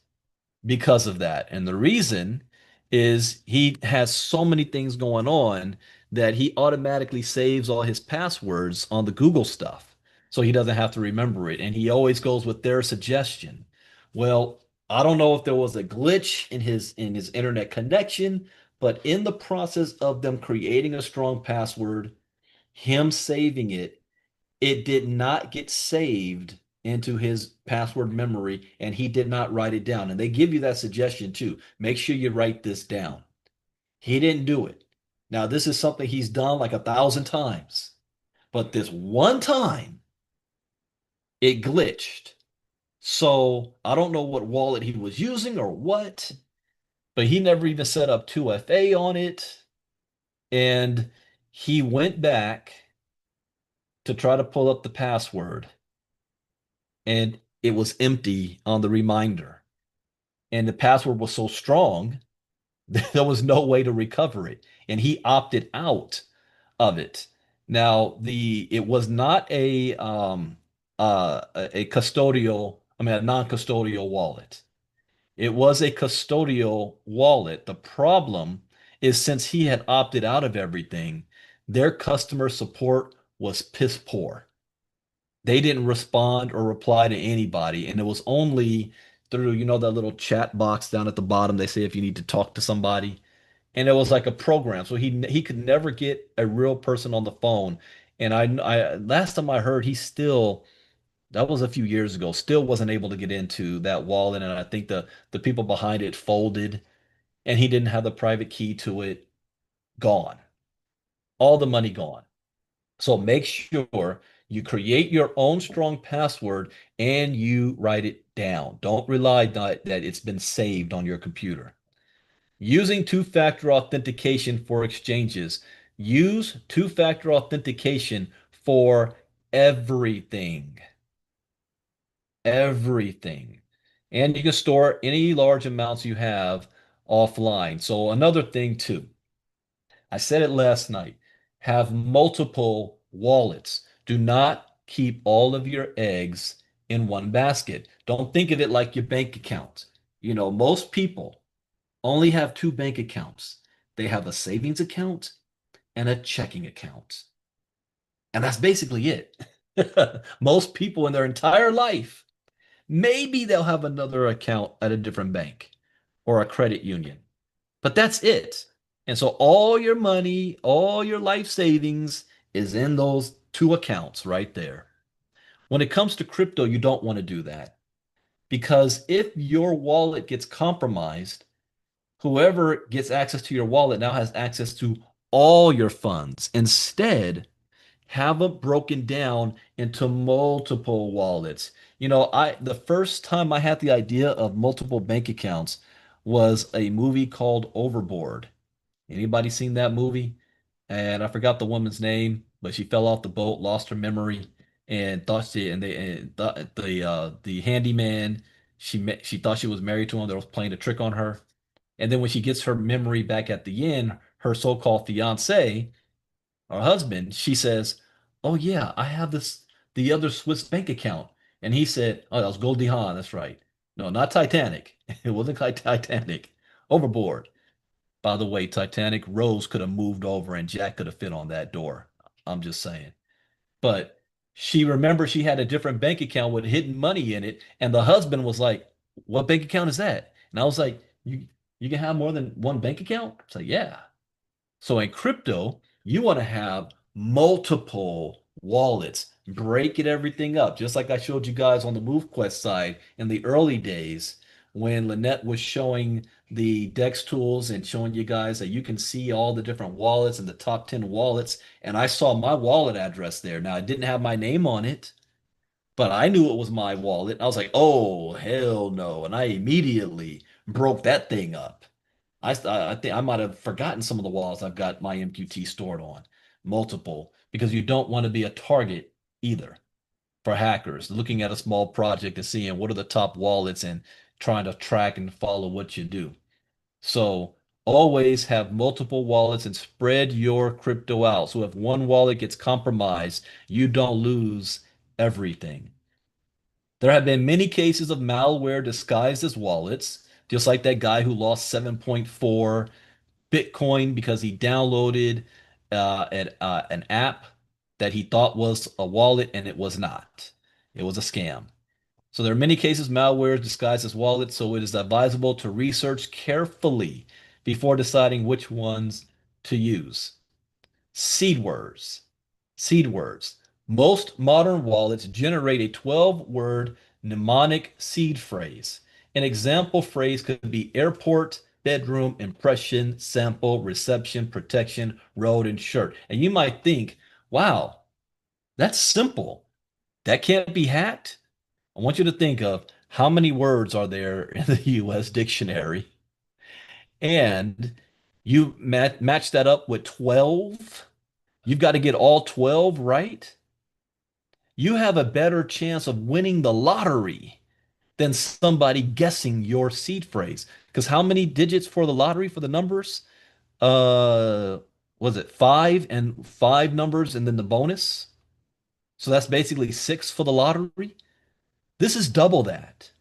because of that. And the reason is he has so many things going on that he automatically saves all his passwords on the Google stuff. So he doesn't have to remember it. And he always goes with their suggestion. Well, I don't know if there was a glitch in his internet connection, but in the process of them creating a strong password, him saving it, it did not get saved into his password memory, and he did not write it down. And they give you that suggestion too. Make sure you write this down. He didn't do it. Now, this is something he's done like 1,000 times, but this one time it glitched. So I don't know what wallet he was using or what, but he never even set up 2FA on it. And he went back to try to pull up the password, and it was empty on the reminder. And the password was so strong that there was no way to recover it. And he opted out of it. Now, it was not a custodial, I mean a non-custodial wallet. It was a custodial wallet. The problem is since he had opted out of everything, their customer support was piss poor. They didn't respond or reply to anybody. And it was only through, you know, that little chat box down at the bottom. They say if you need to talk to somebody. And it was like a program. So he could never get a real person on the phone. And I last time I heard, he still, that was a few years ago, still wasn't able to get into that wallet. And I think the people behind it folded, and he didn't have the private key to it. Gone. All the money gone. So make sure you create your own strong password and you write it down. Don't rely that it's been saved on your computer. Using two-factor authentication for exchanges. Use two-factor authentication for everything. Everything. And you can store any large amounts you have offline. So another thing too, I said it last night. Have multiple wallets. Do not keep all of your eggs in one basket. Don't think of it like your bank account. You know, most people only have two bank accounts. They have a savings account and a checking account. And that's basically it. Most people in their entire life, maybe they'll have another account at a different bank or a credit union. But that's it. And so all your money, all your life savings is in those two accounts right there. When it comes to crypto, you don't want to do that because if your wallet gets compromised, whoever gets access to your wallet now has access to all your funds. Instead, have them broken down into multiple wallets. You know, the first time I had the idea of multiple bank accounts was a movie called Overboard. Anybody seen that movie? And I forgot the woman's name, but she fell off the boat, lost her memory, and thought she and they and thought the handyman she thought she was married to him that was playing a trick on her. And then when she gets her memory back at the end, her so-called fiance or husband, she says, "Oh yeah, I have the other Swiss bank account." And he said, "Oh, that was Goldie Hawn, that's right. No, not Titanic. It wasn't like Titanic. Overboard." By the way, Titanic, Rose could have moved over and Jack could have fit on that door. I'm just saying. But she remembered she had a different bank account with hidden money in it, and the husband was like, "What bank account is that?" And I was like, "You can have more than one bank account?" It's like, "Yeah." So in crypto, you want to have multiple wallets, breaking everything up, just like I showed you guys on the MoveQuest side in the early days when Lynette was showing the DEX tools and showing you guys that you can see all the different wallets and the top 10 wallets. And I saw my wallet address there. Now, it didn't have my name on it, but I knew it was my wallet. I was like, oh, hell no. And I immediately broke that thing up. I think I might have forgotten some of the walls I've got my MQT stored on, multiple, because you don't want to be a target either. for hackers, looking at a small project and seeing what are the top wallets and trying to track and follow what you do. So always have multiple wallets and spread your crypto out. So if one wallet gets compromised, you don't lose everything. There have been many cases of malware disguised as wallets, just like that guy who lost 7.4 Bitcoin because he downloaded an app that he thought was a wallet and it was not. It was a scam. So there are many cases malware is disguised as wallets, so it is advisable to research carefully before deciding which ones to use. Seed words. Seed words. Most modern wallets generate a 12-word mnemonic seed phrase. An example phrase could be airport, bedroom, impression, sample, reception, protection, road, and shirt. And you might think, wow, that's simple. That can't be hacked. I want you to think of how many words are there in the US dictionary, and you match that up with 12. You've got to get all 12 right. You have a better chance of winning the lottery than somebody guessing your seed phrase. Because how many digits for the lottery for the numbers? Uh, was it five and five numbers and then the bonus? So that's basically six for the lottery. This is double that.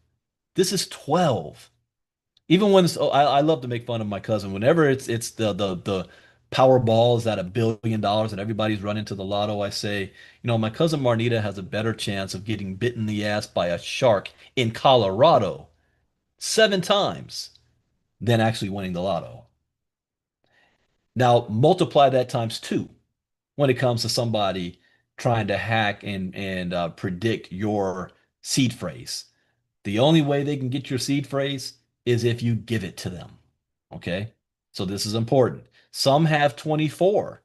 This is 12. Even when I love to make fun of my cousin. Whenever it's the Powerball is at $1 billion and everybody's running to the lotto, I say, my cousin Marnita has a better chance of getting bitten in the ass by a shark in Colorado 7 times than actually winning the lotto. Now multiply that times two when it comes to somebody trying to hack and predict your seed phrase. The only way they can get your seed phrase is if you give it to them. Okay? So this is important. Some have 24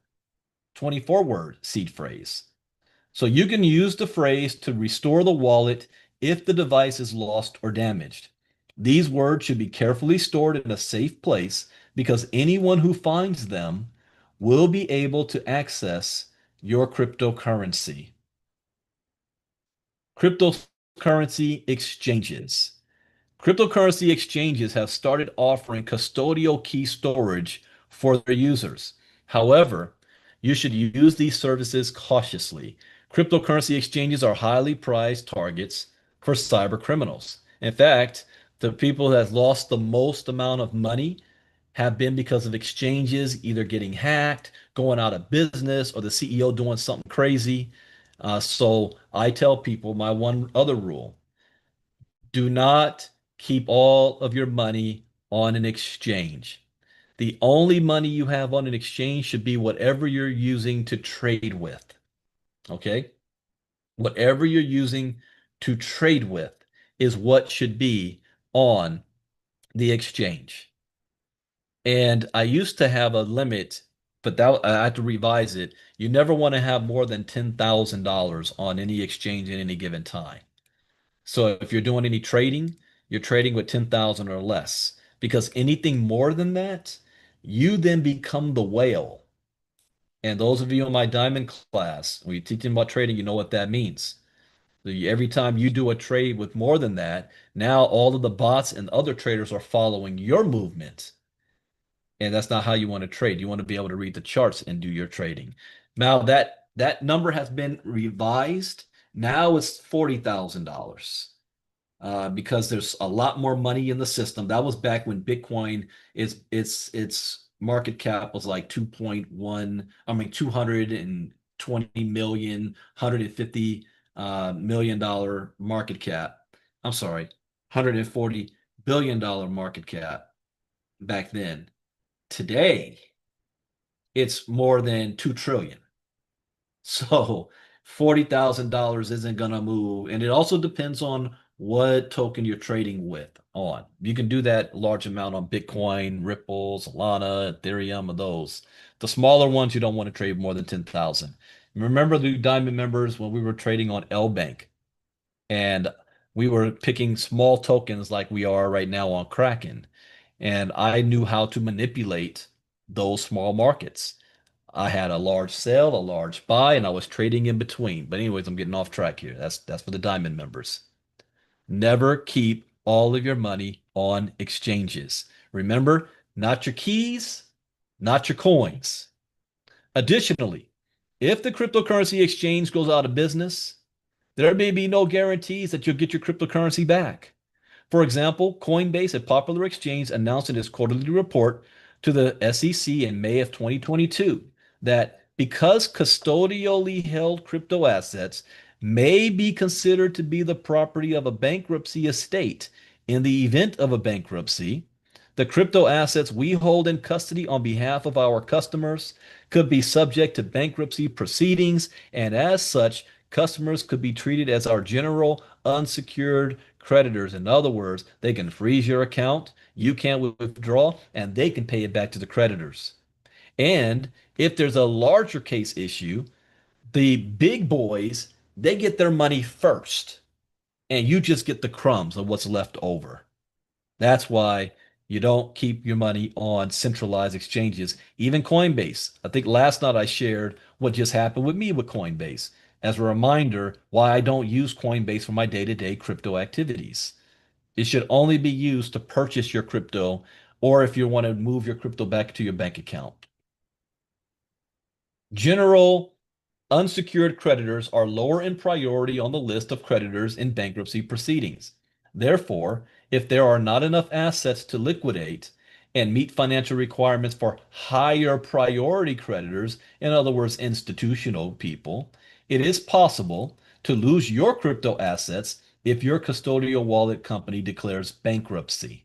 word seed phrase. So you can use the phrase to restore the wallet if the device is lost or damaged. These words should be carefully stored in a safe place because anyone who finds them will be able to access your cryptocurrency. Cryptocurrency exchanges. Cryptocurrency exchanges have started offering custodial key storage for their users. However, you should use these services cautiously. Cryptocurrency exchanges are highly prized targets for cyber criminals. In fact, the people that have lost the most amount of money have been because of exchanges either getting hacked, going out of business, or the CEO doing something crazy. So I tell people my one other rule: do not keep all of your money on an exchange. The only money you have on an exchange should be whatever you're using to trade with. Okay? Whatever you're using to trade with is what should be on the exchange. And I used to have a limit, but that I had to revise it. You never want to have more than $10,000 on any exchange at any given time. So if you're doing any trading, you're trading with 10,000 or less, because anything more than that, you then become the whale. And those of you in my diamond class, when you're teaching about trading, you know what that means. So every time you do a trade with more than that, now all of the bots and other traders are following your movement. And that's not how you want to trade. You want to be able to read the charts and do your trading. Now that number has been revised. Now it's $40,000 because there's a lot more money in the system. That was back when Bitcoin its market cap was like 2.1, I mean 220 million, 150 million dollar market cap. I'm sorry, 140 billion dollar market cap back then. Today, it's more than 2 trillion. So $40,000 isn't going to move. And it also depends on what token you're trading with on. You can do that large amount on Bitcoin, Ripple, Solana, Ethereum, of those. The smaller ones, you don't want to trade more than 10,000. Remember the Diamond members when we were trading on L Bank and we were picking small tokens like we are right now on Kraken. And I knew how to manipulate those small markets. I had a large sell, a large buy, and I was trading in between. But anyways, I'm getting off track here. That's for the Diamond members. Never keep all of your money on exchanges. Remember, not your keys, not your coins. Additionally, if the cryptocurrency exchange goes out of business, there may be no guarantees that you'll get your cryptocurrency back. For example, Coinbase, a popular exchange, announced in its quarterly report to the SEC in May of 2022 that because custodially held crypto assets may be considered to be the property of a bankruptcy estate in the event of a bankruptcy, the crypto assets we hold in custody on behalf of our customers could be subject to bankruptcy proceedings, and as such, customers could be treated as our general unsecured creditors. In other words, they can freeze your account, you can't withdraw, and they can pay it back to the creditors. And if there's a larger case issue, the big boys, they get their money first, and you just get the crumbs of what's left over. That's why you don't keep your money on centralized exchanges, even Coinbase. I think last night I shared what just happened with me with Coinbase as a reminder why I don't use Coinbase for my day-to-day crypto activities. It should only be used to purchase your crypto or if you want to move your crypto back to your bank account. General unsecured creditors are lower in priority on the list of creditors in bankruptcy proceedings. Therefore, if there are not enough assets to liquidate and meet financial requirements for higher priority creditors, in other words, institutional people, it is possible to lose your crypto assets if your custodial wallet company declares bankruptcy.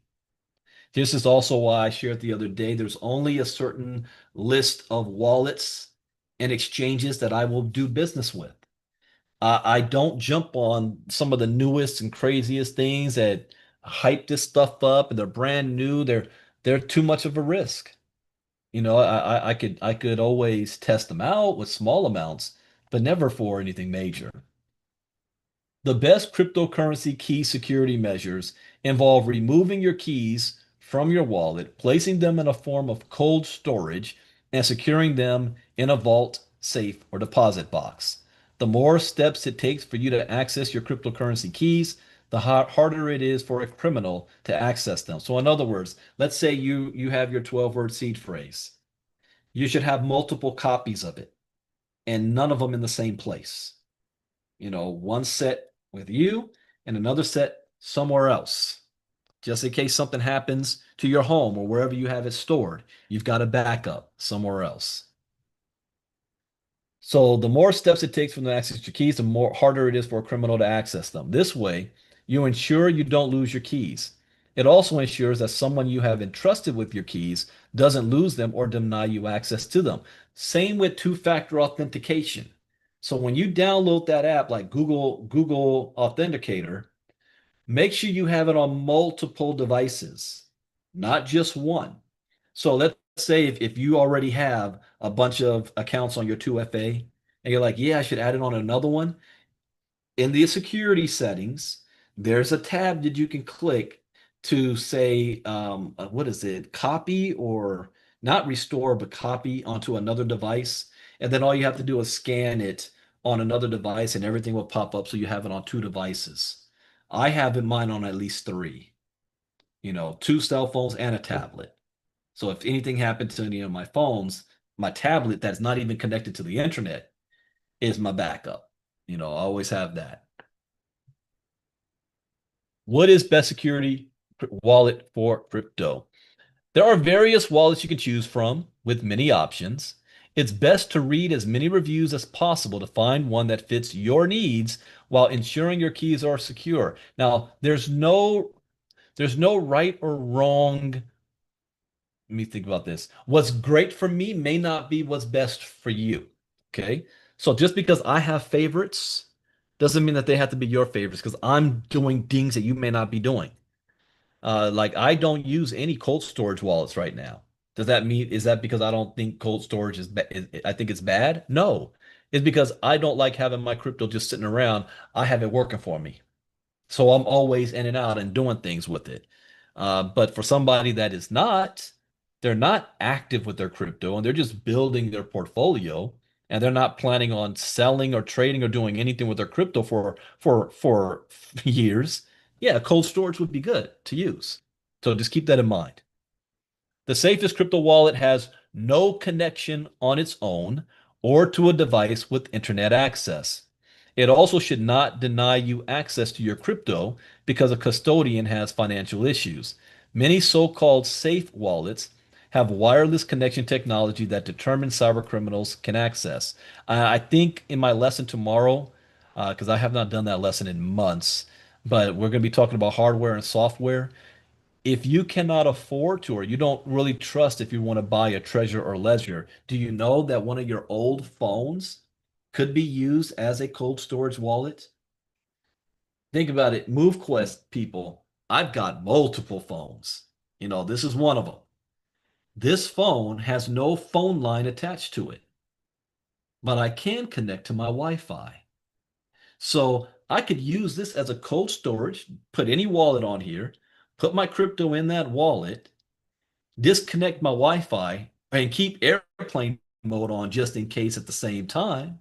This is also why I shared the other day, there's only a certain list of wallets and exchanges that I will do business with. I don't jump on some of the newest and craziest things that hype this stuff up and they're brand new. They're too much of a risk. I could always test them out with small amounts, but never for anything major. The best cryptocurrency key security measures involve removing your keys from your wallet, placing them in a form of cold storage, and securing them in a vault, safe, or deposit box. The more steps it takes for you to access your cryptocurrency keys, the harder it is for a criminal to access them. So in other words, let's say you have your 12-word seed phrase. You should have multiple copies of it and none of them in the same place. One set with you and another set somewhere else. Just in case something happens to your home or wherever you have it stored, you've got a backup somewhere else. So the more steps it takes from the access to your keys, the more harder it is for a criminal to access them. This way, you ensure you don't lose your keys. It also ensures that someone you have entrusted with your keys doesn't lose them or deny you access to them. Same with two-factor authentication. So when you download that app like Google Authenticator, make sure you have it on multiple devices, not just one. So let's say if you already have a bunch of accounts on your 2FA and you're like, yeah, I should add it on another one. In the security settings, there's a tab that you can click to say, what is it? Copy or not restore, but copy onto another device. And then all you have to do is scan it on another device and everything will pop up so you have it on two devices. I have mine on at least three, two cell phones and a tablet. So if anything happened to any of my phones, my tablet that's not even connected to the internet is my backup. I always have that. What is best security wallet for crypto? There are various wallets you can choose from with many options. It's best to read as many reviews as possible to find one that fits your needs while ensuring your keys are secure. Now, there's no right or wrong. Let me think about this. What's great for me may not be what's best for you. Okay. So just because I have favorites doesn't mean that they have to be your favorites because I'm doing things that you may not be doing. Like I don't use any cold storage wallets right now. Is that because I don't think cold storage I think it's bad? No, it's because I don't like having my crypto just sitting around. I have it working for me. So I'm always in and out and doing things with it. But for somebody that is not, They're not active with their crypto and they're just building their portfolio and they're not planning on selling or trading or doing anything with their crypto for years. Yeah, cold storage would be good to use. So just keep that in mind. The safest crypto wallet has no connection on its own or to a device with internet access. It also should not deny you access to your crypto because a custodian has financial issues. Many so-called safe wallets have wireless connection technology that determines cyber criminals can access. I think in my lesson tomorrow, because I have not done that lesson in months, but we're going to be talking about hardware and software. If you cannot afford to, or you don't really trust if you want to buy a Treasure or Ledger, do you know that one of your old phones could be used as a cold storage wallet? Think about it. MoveQuest people, I've got multiple phones. This is one of them. This phone has no phone line attached to it, but I can connect to my Wi-Fi. So I could use this as a cold storage, put any wallet on here, put my crypto in that wallet, disconnect my Wi-Fi and keep airplane mode on just in case at the same time,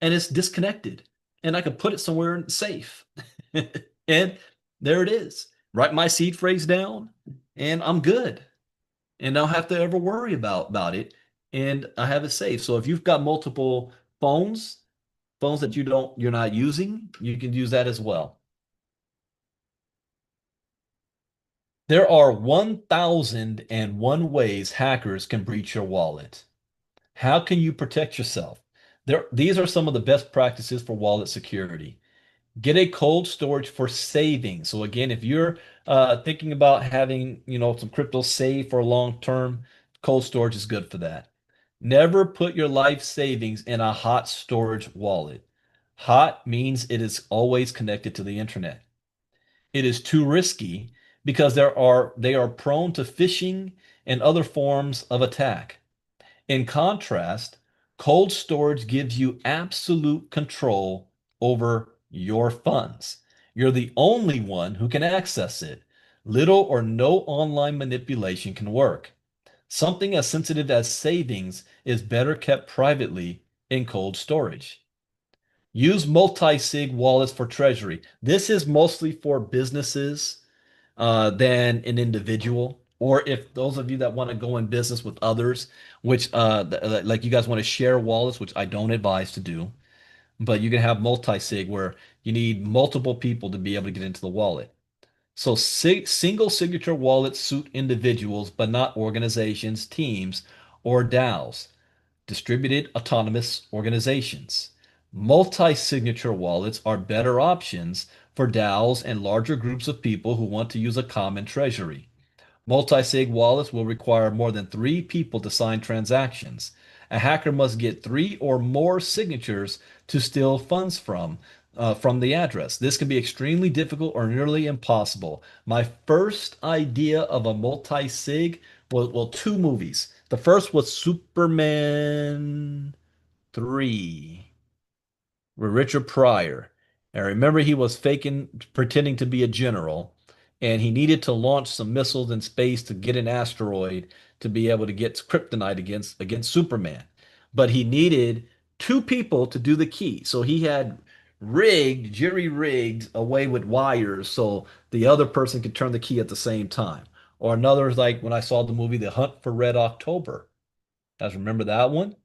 and it's disconnected. And I can put it somewhere safe. And there it is. Write my seed phrase down, and I'm good. And I don't have to ever worry about it. And I have it safe. So if you've got multiple phones that you're not using, you can use that as well. There are 1,001 ways hackers can breach your wallet. How can you protect yourself? These are some of the best practices for wallet security. Get a cold storage for saving. So again, if you're thinking about having, some crypto saved for long term, cold storage is good for that. Never put your life savings in a hot storage wallet. Hot means it is always connected to the internet. It is too risky because they are prone to phishing and other forms of attack. In contrast, cold storage gives you absolute control over your funds. You're the only one who can access it. Little or no online manipulation can work. Something as sensitive as savings is better kept privately in cold storage. Use multi-sig wallets for treasury. This is mostly for businesses than an individual. Or if those of you that want to go in business with others, which like you guys want to share wallets, which I don't advise to do, but you can have multi-sig where you need multiple people to be able to get into the wallet. So single signature wallets suit individuals, but not organizations, teams, or DAOs, distributed autonomous organizations. Multi-signature wallets are better options for DAOs and larger groups of people who want to use a common treasury. Multi-sig wallets will require more than 3 people to sign transactions. A hacker must get 3 or more signatures to steal funds from the address. This can be extremely difficult or nearly impossible. My first idea of a multi-sig was, well, 2 movies. The first was Superman 3 with Richard Pryor. And remember, he was pretending to be a general, and he needed to launch some missiles in space to get an asteroid to be able to get kryptonite against Superman. But he needed 2 people to do the key. So he had jury rigged away with wires so the other person could turn the key at the same time. Or another is like when I saw the movie The Hunt for Red October. Guys, remember that one?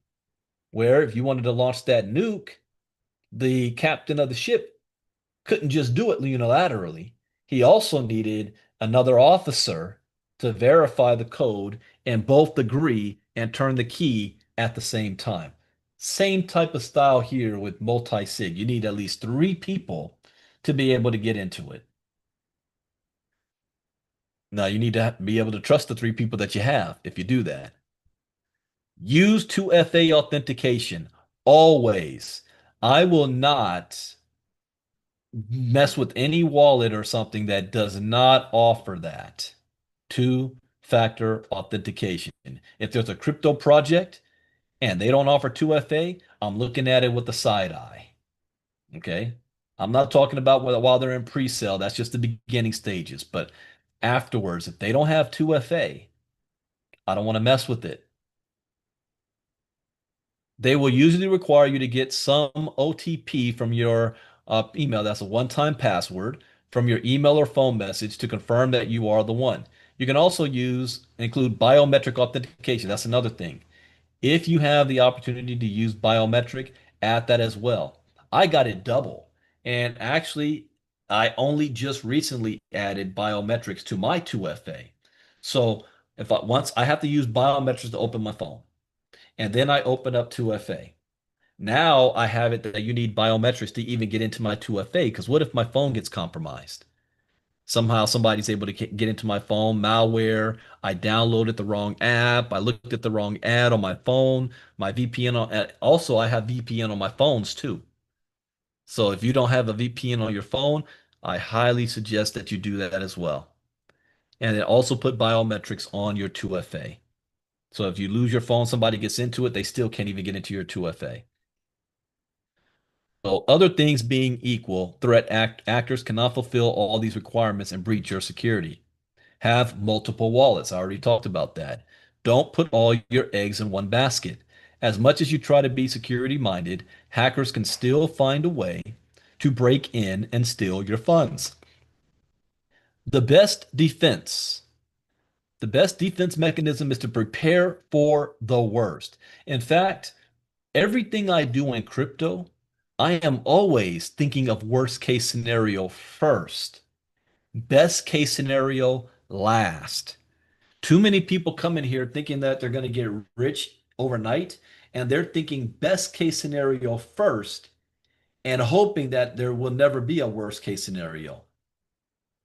Where if you wanted to launch that nuke, the captain of the ship couldn't just do it unilaterally. He also needed another officer to verify the code and both agree and turn the key at the same time. Same type of style here with multi-sig. You need at least 3 people to be able to get into it. Now, you need to be able to trust the 3 people that you have if you do that. Use 2FA authentication always. I will not mess with any wallet or something that does not offer that two-factor authentication. If there's a crypto project and they don't offer 2FA, I'm looking at it with the side eye. Okay? I'm not talking about while they're in pre-sale. That's just the beginning stages. But afterwards, if they don't have 2FA, I don't want to mess with it. They will usually require you to get some OTP from your email. That's a one-time password from your email or phone message to confirm that you are the one. You can also include biometric authentication. That's another thing. If you have the opportunity to use biometric, add that as well. I got it double. And actually, I only just recently added biometrics to my 2FA. So if I once I have to use biometrics to open my phone, and then I open up 2FA. Now I have it that you need biometrics to even get into my 2FA. Because what if my phone gets compromised? Somehow somebody's able to get into my phone, malware. I downloaded the wrong app. I looked at the wrong ad on my phone. My VPN also I have VPN on my phones too. So if you don't have a VPN on your phone, I highly suggest that you do that as well. And then also put biometrics on your 2FA. So if you lose your phone, somebody gets into it, they still can't even get into your 2FA. So other things being equal, actors cannot fulfill all these requirements and breach your security. Have multiple wallets. I already talked about that. Don't put all your eggs in one basket. As much as you try to be security minded, hackers can still find a way to break in and steal your funds. The best defense, the best defense mechanism is to prepare for the worst. In fact, everything I do in crypto, I am always thinking of worst case scenario first, best case scenario last. Too many people come in here thinking that they're going to get rich overnight, and they're thinking best case scenario first and hoping that there will never be a worst case scenario.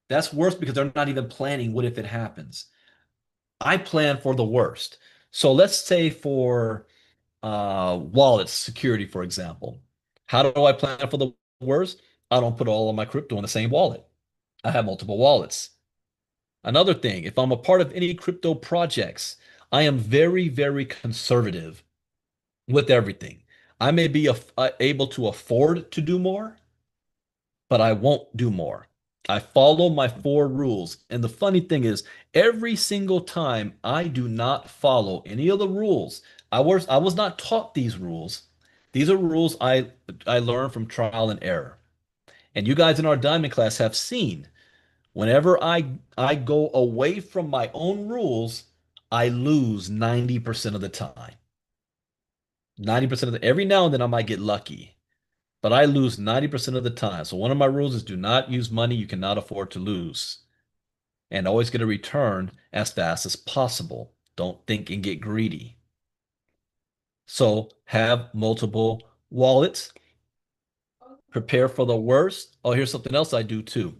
That's worse because they're not even planning what if it happens. I plan for the worst. So let's say for wallet security, for example. How do I plan for the worst? I don't put all of my crypto in the same wallet. I have multiple wallets. Another thing, if I'm a part of any crypto projects, I am very, very conservative with everything. I may be able to afford to do more, but I won't do more. I follow my four rules. And the funny thing is, every single time I do not follow any of the rules, I was not taught these rules. These are rules I learned from trial and error. And you guys in our diamond class have seen whenever I go away from my own rules, I lose 90% of the time. 90% of the every now and then I might get lucky, but I lose 90% of the time. So one of my rules is do not use money you cannot afford to lose. And always get a return as fast as possible. Don't think and get greedy. So have multiple wallets. Prepare for the worst. Oh, here's something else I do too.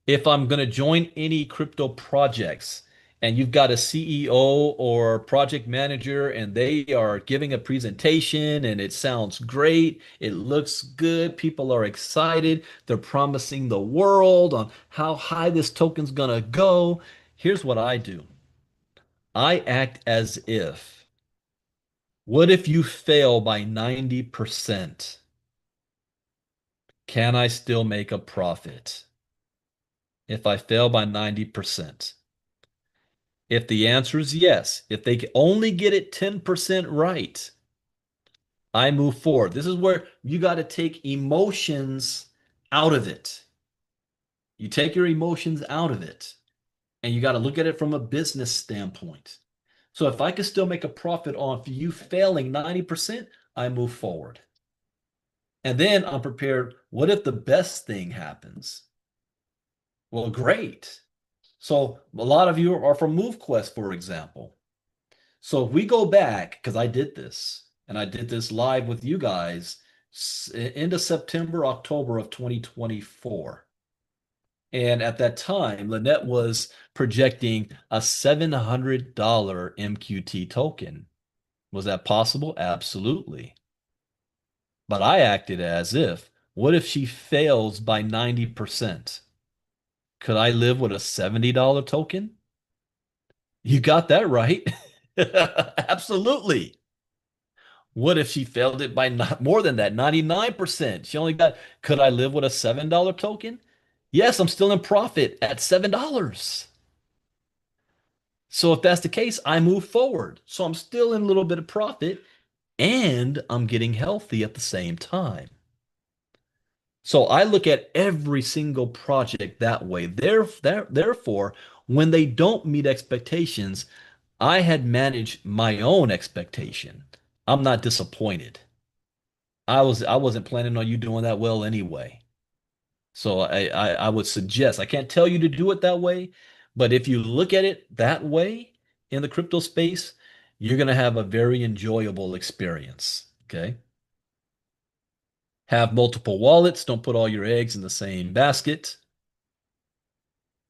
If I'm going to join any crypto projects and you've got a CEO or project manager and they are giving a presentation and it sounds great, it looks good, people are excited, they're promising the world on how high this token's going to go. Here's what I do. I act as if. What if you fail by 90%? Can I still make a profit if I fail by 90%? If the answer is yes, if they only get it 10% right, I move forward. This is where you got to take emotions out of it. You take your emotions out of it, and you got to look at it from a business standpoint. So if I can still make a profit on you failing 90%, I move forward. And then I'm prepared. What if the best thing happens? Well, great. So a lot of you are from MoveQuest, for example. So if we go back, because I did this, and I did this live with you guys into September, October of 2024. And at that time, Lynette was projecting a $700 MQT token. Was that possible? Absolutely. But I acted as if, what if she fails by 90%? Could I live with a $70 token? You got that right. Absolutely. What if she failed it by not more than that, 99%? She only got, could I live with a $7 token? Yes, I'm still in profit at $7. So if that's the case, I move forward. So I'm still in a little bit of profit and I'm getting healthy at the same time. So I look at every single project that way. Therefore, when they don't meet expectations, I had managed my own expectation. I'm not disappointed. I wasn't planning on you doing that well anyway. So I would suggest, I can't tell you to do it that way, but if you look at it that way in the crypto space, you're going to have a very enjoyable experience. Okay. Have multiple wallets. Don't put all your eggs in the same basket.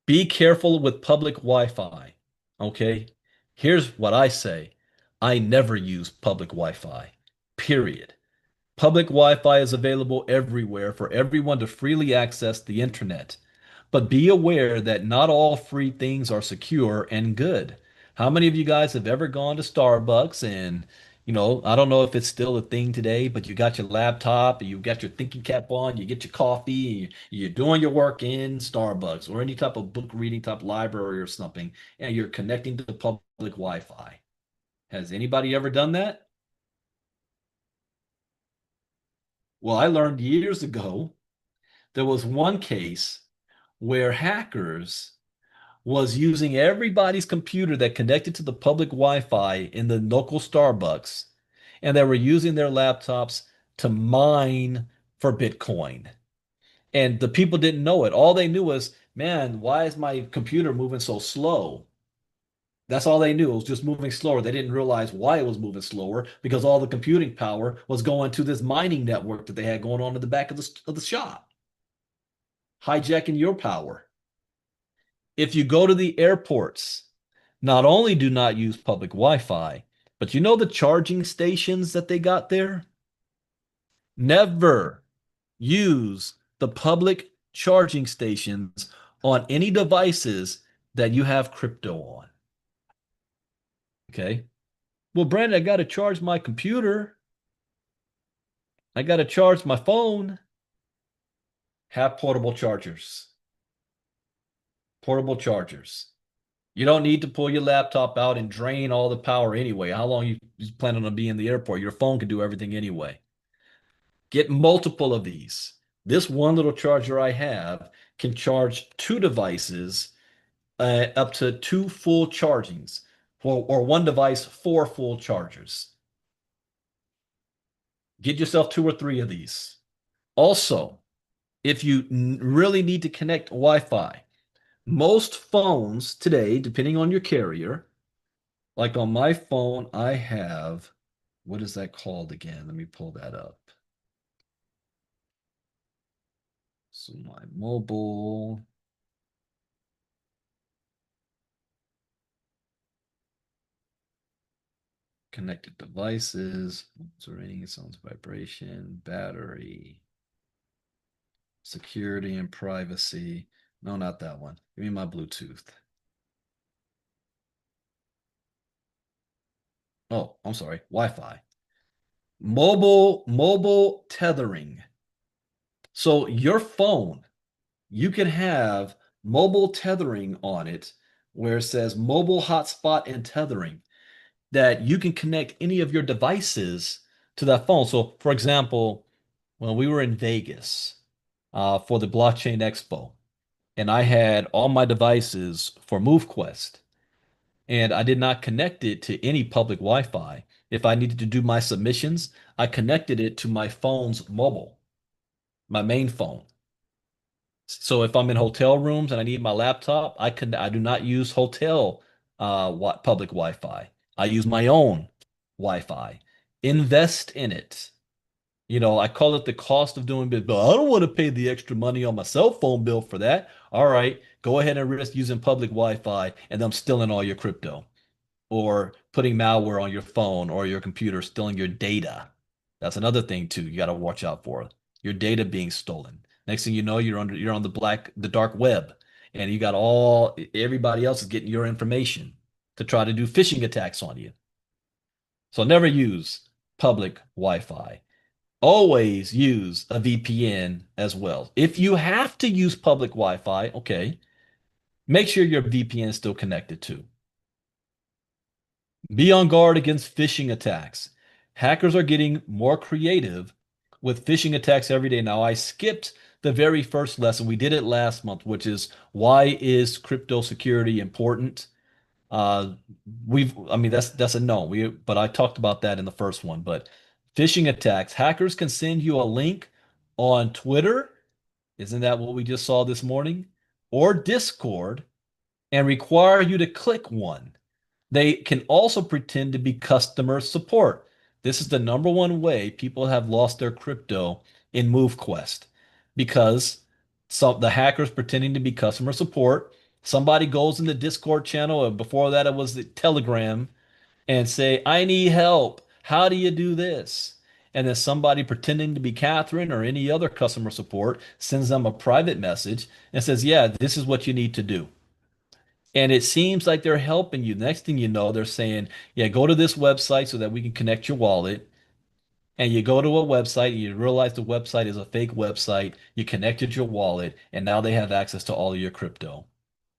Be careful with public Wi-Fi. Okay. Here's what I say. I never use public Wi-Fi, period. Public Wi-Fi is available everywhere for everyone to freely access the internet. But be aware that not all free things are secure and good. How many of you guys have ever gone to Starbucks and, I don't know if it's still a thing today, but you got your laptop, you got your thinking cap on, you get your coffee, you're doing your work in Starbucks or any type of book reading type library or something, and you're connecting to public Wi-Fi. Has anybody ever done that? Well, I learned years ago there was one case where hackers was using everybody's computer that connected to the public Wi-Fi in the local Starbucks, and they were using their laptops to mine for Bitcoin. And the people didn't know it. All they knew was, man, why is my computer moving so slow? That's all they knew. It was just moving slower. They didn't realize why it was moving slower because all the computing power was going to this mining network that they had going on in the back of the shop, hijacking your power. If you go to the airports, not only do not use public Wi-Fi, but you know the charging stations that they got there? Never use the public charging stations on any devices that you have crypto on. Okay. Well, Brandon, I got to charge my computer. I got to charge my phone. Have portable chargers. Portable chargers. You don't need to pull your laptop out and drain all the power anyway. How long you planning on being in the airport? Your phone can do everything anyway. Get multiple of these. This one little charger I have can charge two devices up to two full chargings, or one device, four full chargers. Get yourself two or three of these. Also, if you really need to connect Wi-Fi, most phones today, depending on your carrier, like on my phone, I have, what is that called again? Let me pull that up. So my mobile. Connected devices, ringing, sounds vibration, battery, security and privacy. No, not that one. Give me my Bluetooth. Oh, I'm sorry, Wi-Fi. Mobile tethering. So your phone, you can have mobile tethering on it where it says mobile hotspot and tethering that you can connect any of your devices to that phone. So, for example, when we were in Vegas for the Blockchain Expo, and I had all my devices for MoveQuest, and I did not connect it to any public Wi-Fi. If I needed to do my submissions, I connected it to my phone's mobile, my main phone. So if I'm in hotel rooms and I need my laptop, I do not use hotel public Wi-Fi. I use my own Wi-Fi. Invest in it. I call it the cost of doing business, but I don't want to pay the extra money on my cell phone bill for that. All right, go ahead and risk using public Wi-Fi and them stealing all your crypto or putting malware on your phone or your computer, stealing your data. That's another thing too. You got to watch out for your data being stolen. Next thing you know, you're on the dark web, and you got everybody else is getting your information to try to do phishing attacks on you. So never use public Wi-Fi. Always use a VPN as well. If you have to use public Wi-Fi, okay, make sure your VPN is still connected too. Be on guard against phishing attacks. Hackers are getting more creative with phishing attacks every day. Now, I skipped the very first lesson. We did it last month, which is why is crypto security important? Uh, I mean, that's a no. But I talked about that in the first one. But phishing attacks, hackers can send you a link on Twitter. Isn't that what we just saw this morning? Or Discord and require you to click one. They can also pretend to be customer support. This is the number one way people have lost their crypto in MoveQuest because the hackers pretending to be customer support. Somebody goes in the Discord channel, or before that it was the Telegram, and say, I need help. How do you do this? And then somebody pretending to be Catherine or any other customer support sends them a private message and says, yeah, this is what you need to do. And it seems like they're helping you. Next thing you know, they're saying, yeah, go to this website so that we can connect your wallet. And you go to a website and you realize the website is a fake website. You connected your wallet and now they have access to all of your crypto.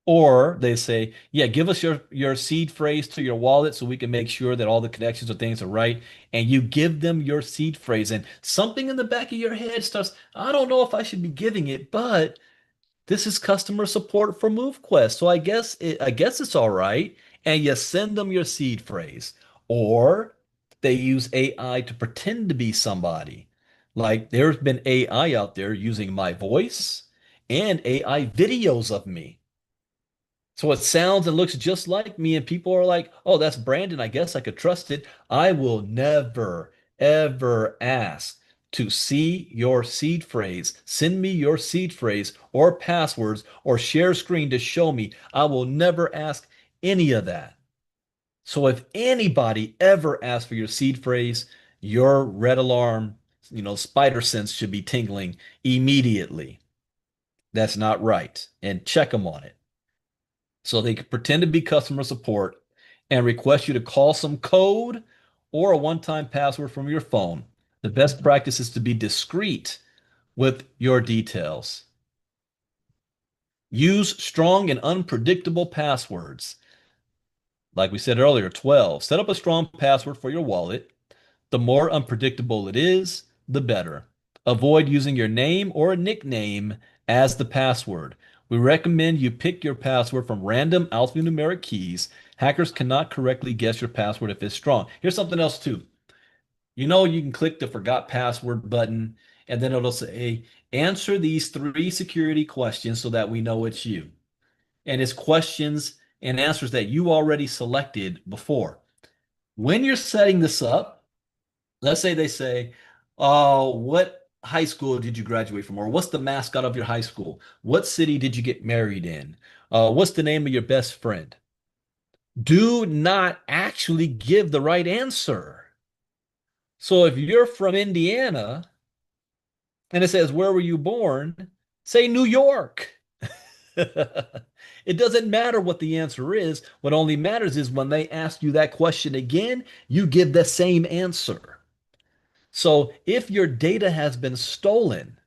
Or they say, yeah, give us your seed phrase to your wallet so we can make sure that all the connections or things are right. And you give them your seed phrase. And something in the back of your head starts, I don't know if I should be giving it, but this is customer support for MoveQuest, so I guess it's all right. And you send them your seed phrase, or they use AI to pretend to be somebody. Like there's been AI out there using my voice and AI videos of me. So it sounds and looks just like me, and people are like, oh, that's Brandon. I guess I could trust it. I will never, ever ask to see your seed phrase. Send me your seed phrase or passwords or share screen to show me. I will never ask any of that. So if anybody ever asks for your seed phrase, your red alarm, spider sense should be tingling immediately. That's not right. And check them on it. So they could pretend to be customer support and request you to call some code or a one-time password from your phone. The best practice is to be discreet with your details. Use strong and unpredictable passwords. Like we said earlier, 12. Set up a strong password for your wallet. The more unpredictable it is, the better. Avoid using your name or a nickname as the password. We recommend you pick your password from random alphanumeric keys. Hackers cannot correctly guess your password if it's strong. Here's something else too. You can click the forgot password button and then it'll say, answer these 3 security questions so that we know it's you. And it's questions and answers that you already selected before. When you're setting this up, let's say they say, oh, what high school did you graduate from? Or what's the mascot of your high school? What city did you get married in? What's the name of your best friend? Do not actually give the right answer. So if you're from Indiana and it says, where were you born? Say New York. It doesn't matter what the answer is. What only matters is when they ask you that question again, you give the same answer. So if your data has been stolen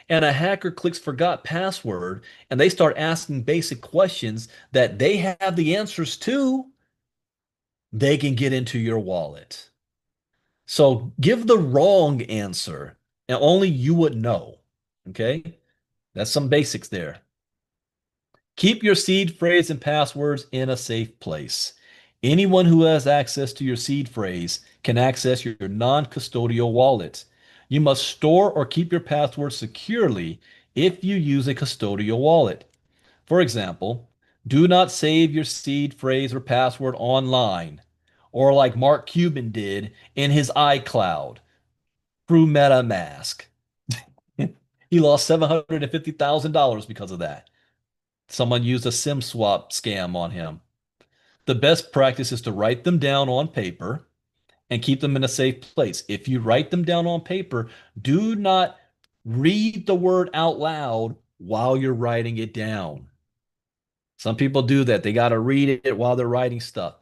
and a hacker clicks forgot password and they start asking basic questions that they have the answers to, they can get into your wallet. So give the wrong answer and only you would know. Okay? That's some basics there. Keep your seed phrase and passwords in a safe place. Anyone who has access to your seed phrase can access your non-custodial wallet. You must store or keep your password securely if you use a custodial wallet. For example, do not save your seed phrase or password online, or like Mark Cuban did in his iCloud through MetaMask. He lost $750,000 because of that. Someone used a SIM swap scam on him. The best practice is to write them down on paper and keep them in a safe place. If you write them down on paper, do not read the word out loud while you're writing it down. Some people do that. They got to read it while they're writing stuff.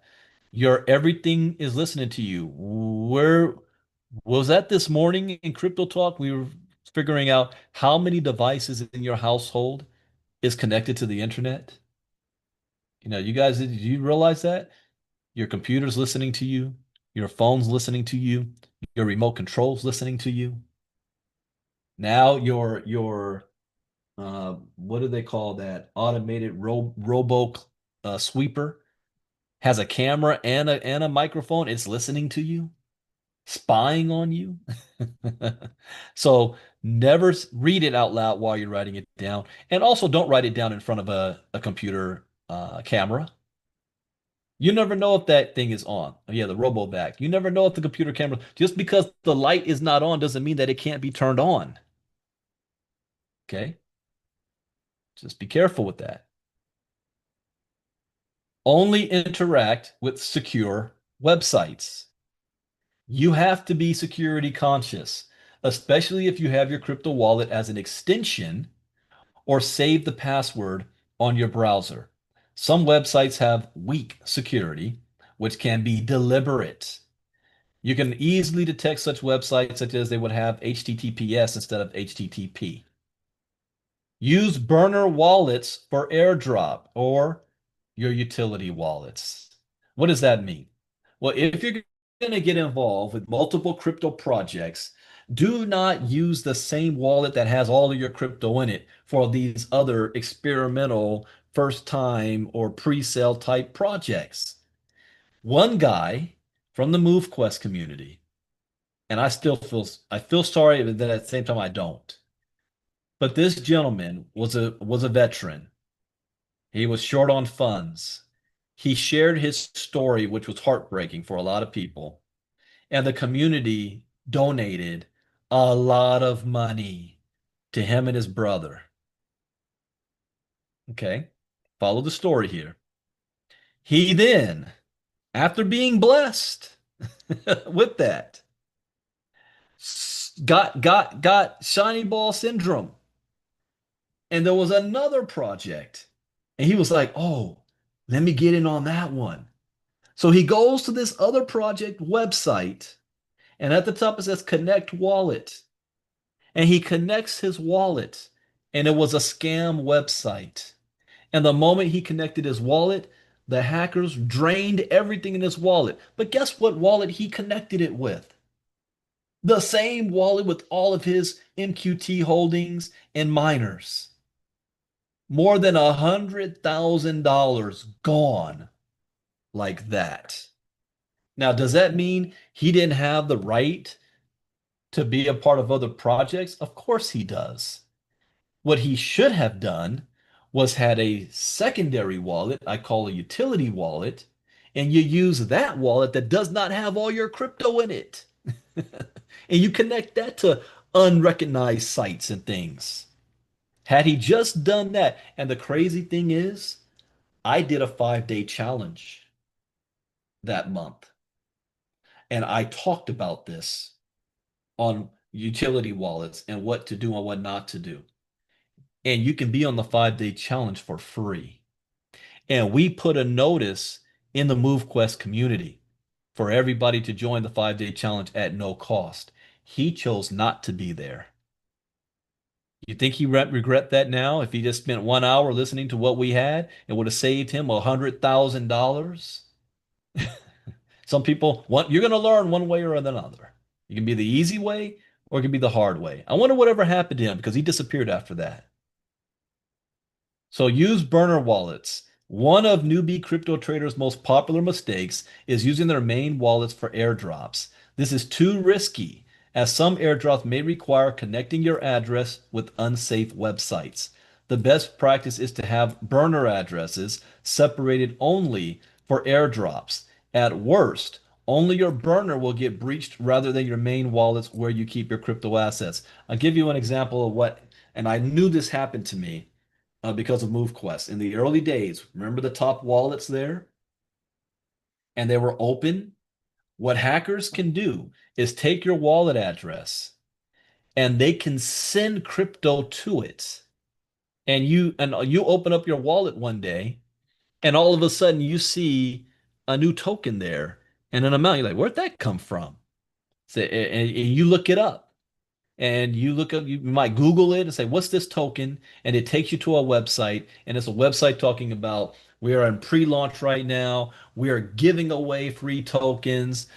Your everything is listening to you. Where was that this morning in Crypto Talk? We were figuring out how many devices in your household is connected to the internet. You guys, did you realize that? Your computer's listening to you, your phone's listening to you, your remote control's listening to you. Now your what do they call that? Automated robo sweeper has a camera and a microphone. It's listening to you, spying on you. So never read it out loud while you're writing it down. And also don't write it down in front of a computer camera. You never know if that thing is on. Oh, yeah, the RoboVac. You never know if the computer camera, just because the light is not on doesn't mean that it can't be turned on. Okay? Just be careful with that. Only interact with secure websites. You have to be security conscious, especially if you have your crypto wallet as an extension or save the password on your browser. Some websites have weak security, which can be deliberate. You can easily detect such websites such as they would have HTTPS instead of HTTP. Use burner wallets for airdrop or your utility wallets. What does that mean? Well, if you're going to get involved with multiple crypto projects, do not use the same wallet that has all of your crypto in it for these other experimental first time or pre-sale type projects. One guy from the MoveQuest community, and I feel sorry, but then at the same time I don't. But this gentleman was a veteran. He was short on funds. He shared his story, which was heartbreaking for a lot of people. And the community donated a lot of money to him and his brother. Okay, follow the story here. He then, after being blessed with that, got shiny ball syndrome. And there was another project. And he was like, oh, let me get in on that one. So he goes to this other project website, and at the top it says connect wallet. And he connects his wallet, and it was a scam website. And the moment he connected his wallet, the hackers drained everything in his wallet. But guess what wallet he connected it with? The same wallet with all of his MQT holdings and miners. More than $100,000 gone like that. Now, does that mean he didn't have the right to be a part of other projects? Of course he does. What he should have done was had a secondary wallet, I call a utility wallet, and you use that wallet that does not have all your crypto in it. And you connect that to unrecognized sites and things. Had he just done that, and the crazy thing is, I did a 5-day challenge that month. And I talked about this on utility wallets and what to do and what not to do. And you can be on the 5-day challenge for free. And we put a notice in the MoveQuest community for everybody to join the 5-day challenge at no cost. He chose not to be there. You think he regret that now if he just spent 1 hour listening to what we had and would have saved him $100,000? Some people want, you're going to learn one way or another. You can be the easy way or it can be the hard way. I wonder whatever happened to him because he disappeared after that. So use burner wallets. One of newbie crypto traders' most popular mistakes is using their main wallets for airdrops. This is too risky, as some airdrops may require connecting your address with unsafe websites. The best practice is to have burner addresses separated only for airdrops. At worst, only your burner will get breached rather than your main wallets where you keep your crypto assets. I'll give you an example of what, and I knew this happened to me because of MoveQuest. In the early days, remember the top wallets there? And they were open. What hackers can do is take your wallet address and they can send crypto to it. And you open up your wallet one day and all of a sudden you see a new token there and an amount. You're like, where'd that come from? So, and you look it up and you look up, you might Google it and say, what's this token? And it takes you to a website, and it's a website talking about we are in pre-launch right now. We are giving away free tokens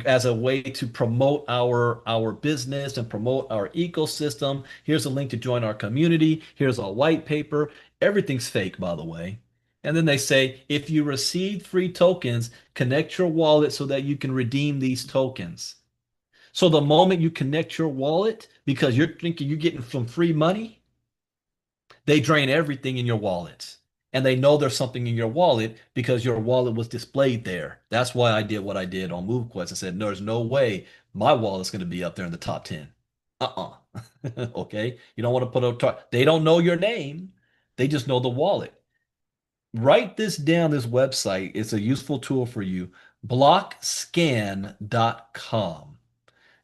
as a way to promote our business and promote our ecosystem. Here's a link to join our community. Here's a white paper. Everything's fake, by the way. And then they say, if you receive free tokens, connect your wallet so that you can redeem these tokens. So the moment you connect your wallet, because you're thinking you're getting some free money, they drain everything in your wallet. And they know there's something in your wallet because your wallet was displayed there. That's why I did what I did on MoveQuest and said, there's no way my wallet's going to be up there in the top 10. Okay. You don't want to put they don't know your name. They just know the wallet. Write this down, this website. It's a useful tool for you. Blockscan.com.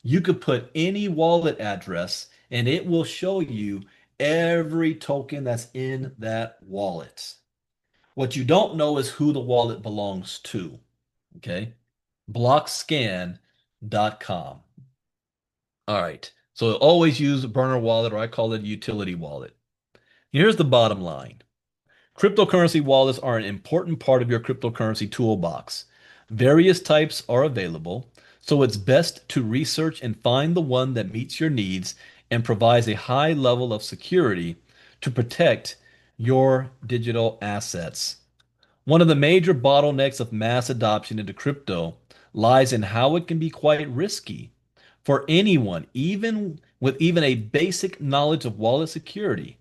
You could put any wallet address and it will show you every token that's in that wallet. What you don't know is who the wallet belongs to. Okay? Blockscan.com. All right. So always use a burner wallet, or I call it a utility wallet. Here's the bottom line. Cryptocurrency wallets are an important part of your cryptocurrency toolbox. Various types are available, so it's best to research and find the one that meets your needs and provides a high level of security to protect your digital assets. One of the major bottlenecks of mass adoption into crypto lies in how it can be quite risky for anyone, even with even a basic knowledge of wallet security.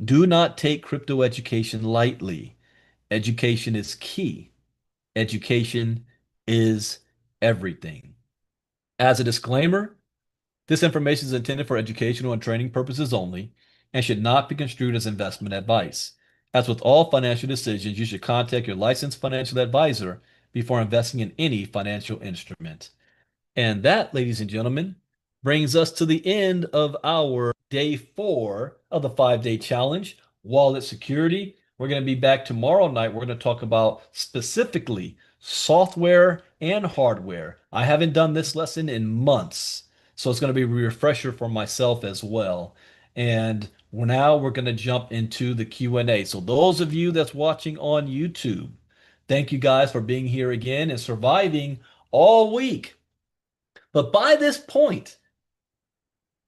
Do not take crypto education lightly. Education is key. Education is everything. As a disclaimer, this information is intended for educational and training purposes only and should not be construed as investment advice. As with all financial decisions, you should contact your licensed financial advisor before investing in any financial instrument. And that, ladies and gentlemen, brings us to the end of our day 4 of the 5-day challenge, wallet security. We're going to be back tomorrow night. We're going to talk about specifically software and hardware. I haven't done this lesson in months, so it's going to be a refresher for myself as well. And now we're going to jump into the Q&A. So those of you that's watching on YouTube, thank you guys for being here again and surviving all week. But by this point,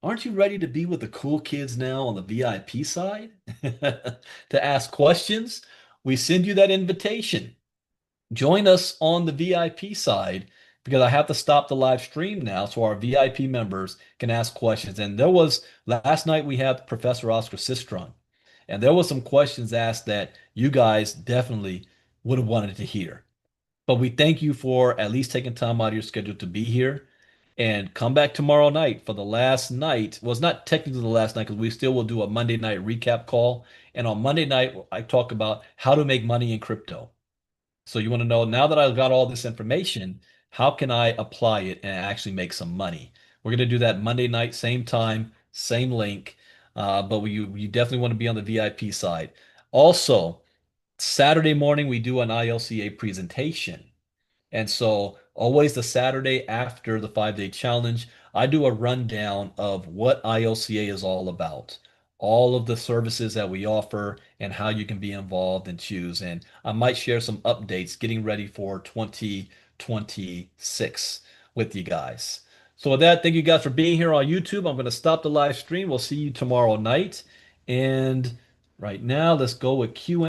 aren't you ready to be with the cool kids now on the VIP side to ask questions? We send you that invitation. Join us on the VIP side because I have to stop the live stream now so our VIP members can ask questions. And there was, last night we had Professor Oscar Sistron, and there was some questions asked that you guys definitely would have wanted to hear. But we thank you for at least taking time out of your schedule to be here. And come back tomorrow night for the last night. Well, it's not technically the last night because we still will do a Monday night recap call. And on Monday night, I talk about how to make money in crypto. So you want to know, now that I've got all this information, how can I apply it and actually make some money? We're going to do that Monday night, same time, same link. But you definitely want to be on the VIP side. Also, Saturday morning, we do an ILCA presentation. And so always the Saturday after the 5-day challenge, I do a rundown of what ILCA is all about, all of the services that we offer and how you can be involved and choose. And I might share some updates getting ready for 2026 with you guys. So with that, thank you guys for being here on YouTube. I'm going to stop the live stream. We'll see you tomorrow night. And right now, let's go with Q&A.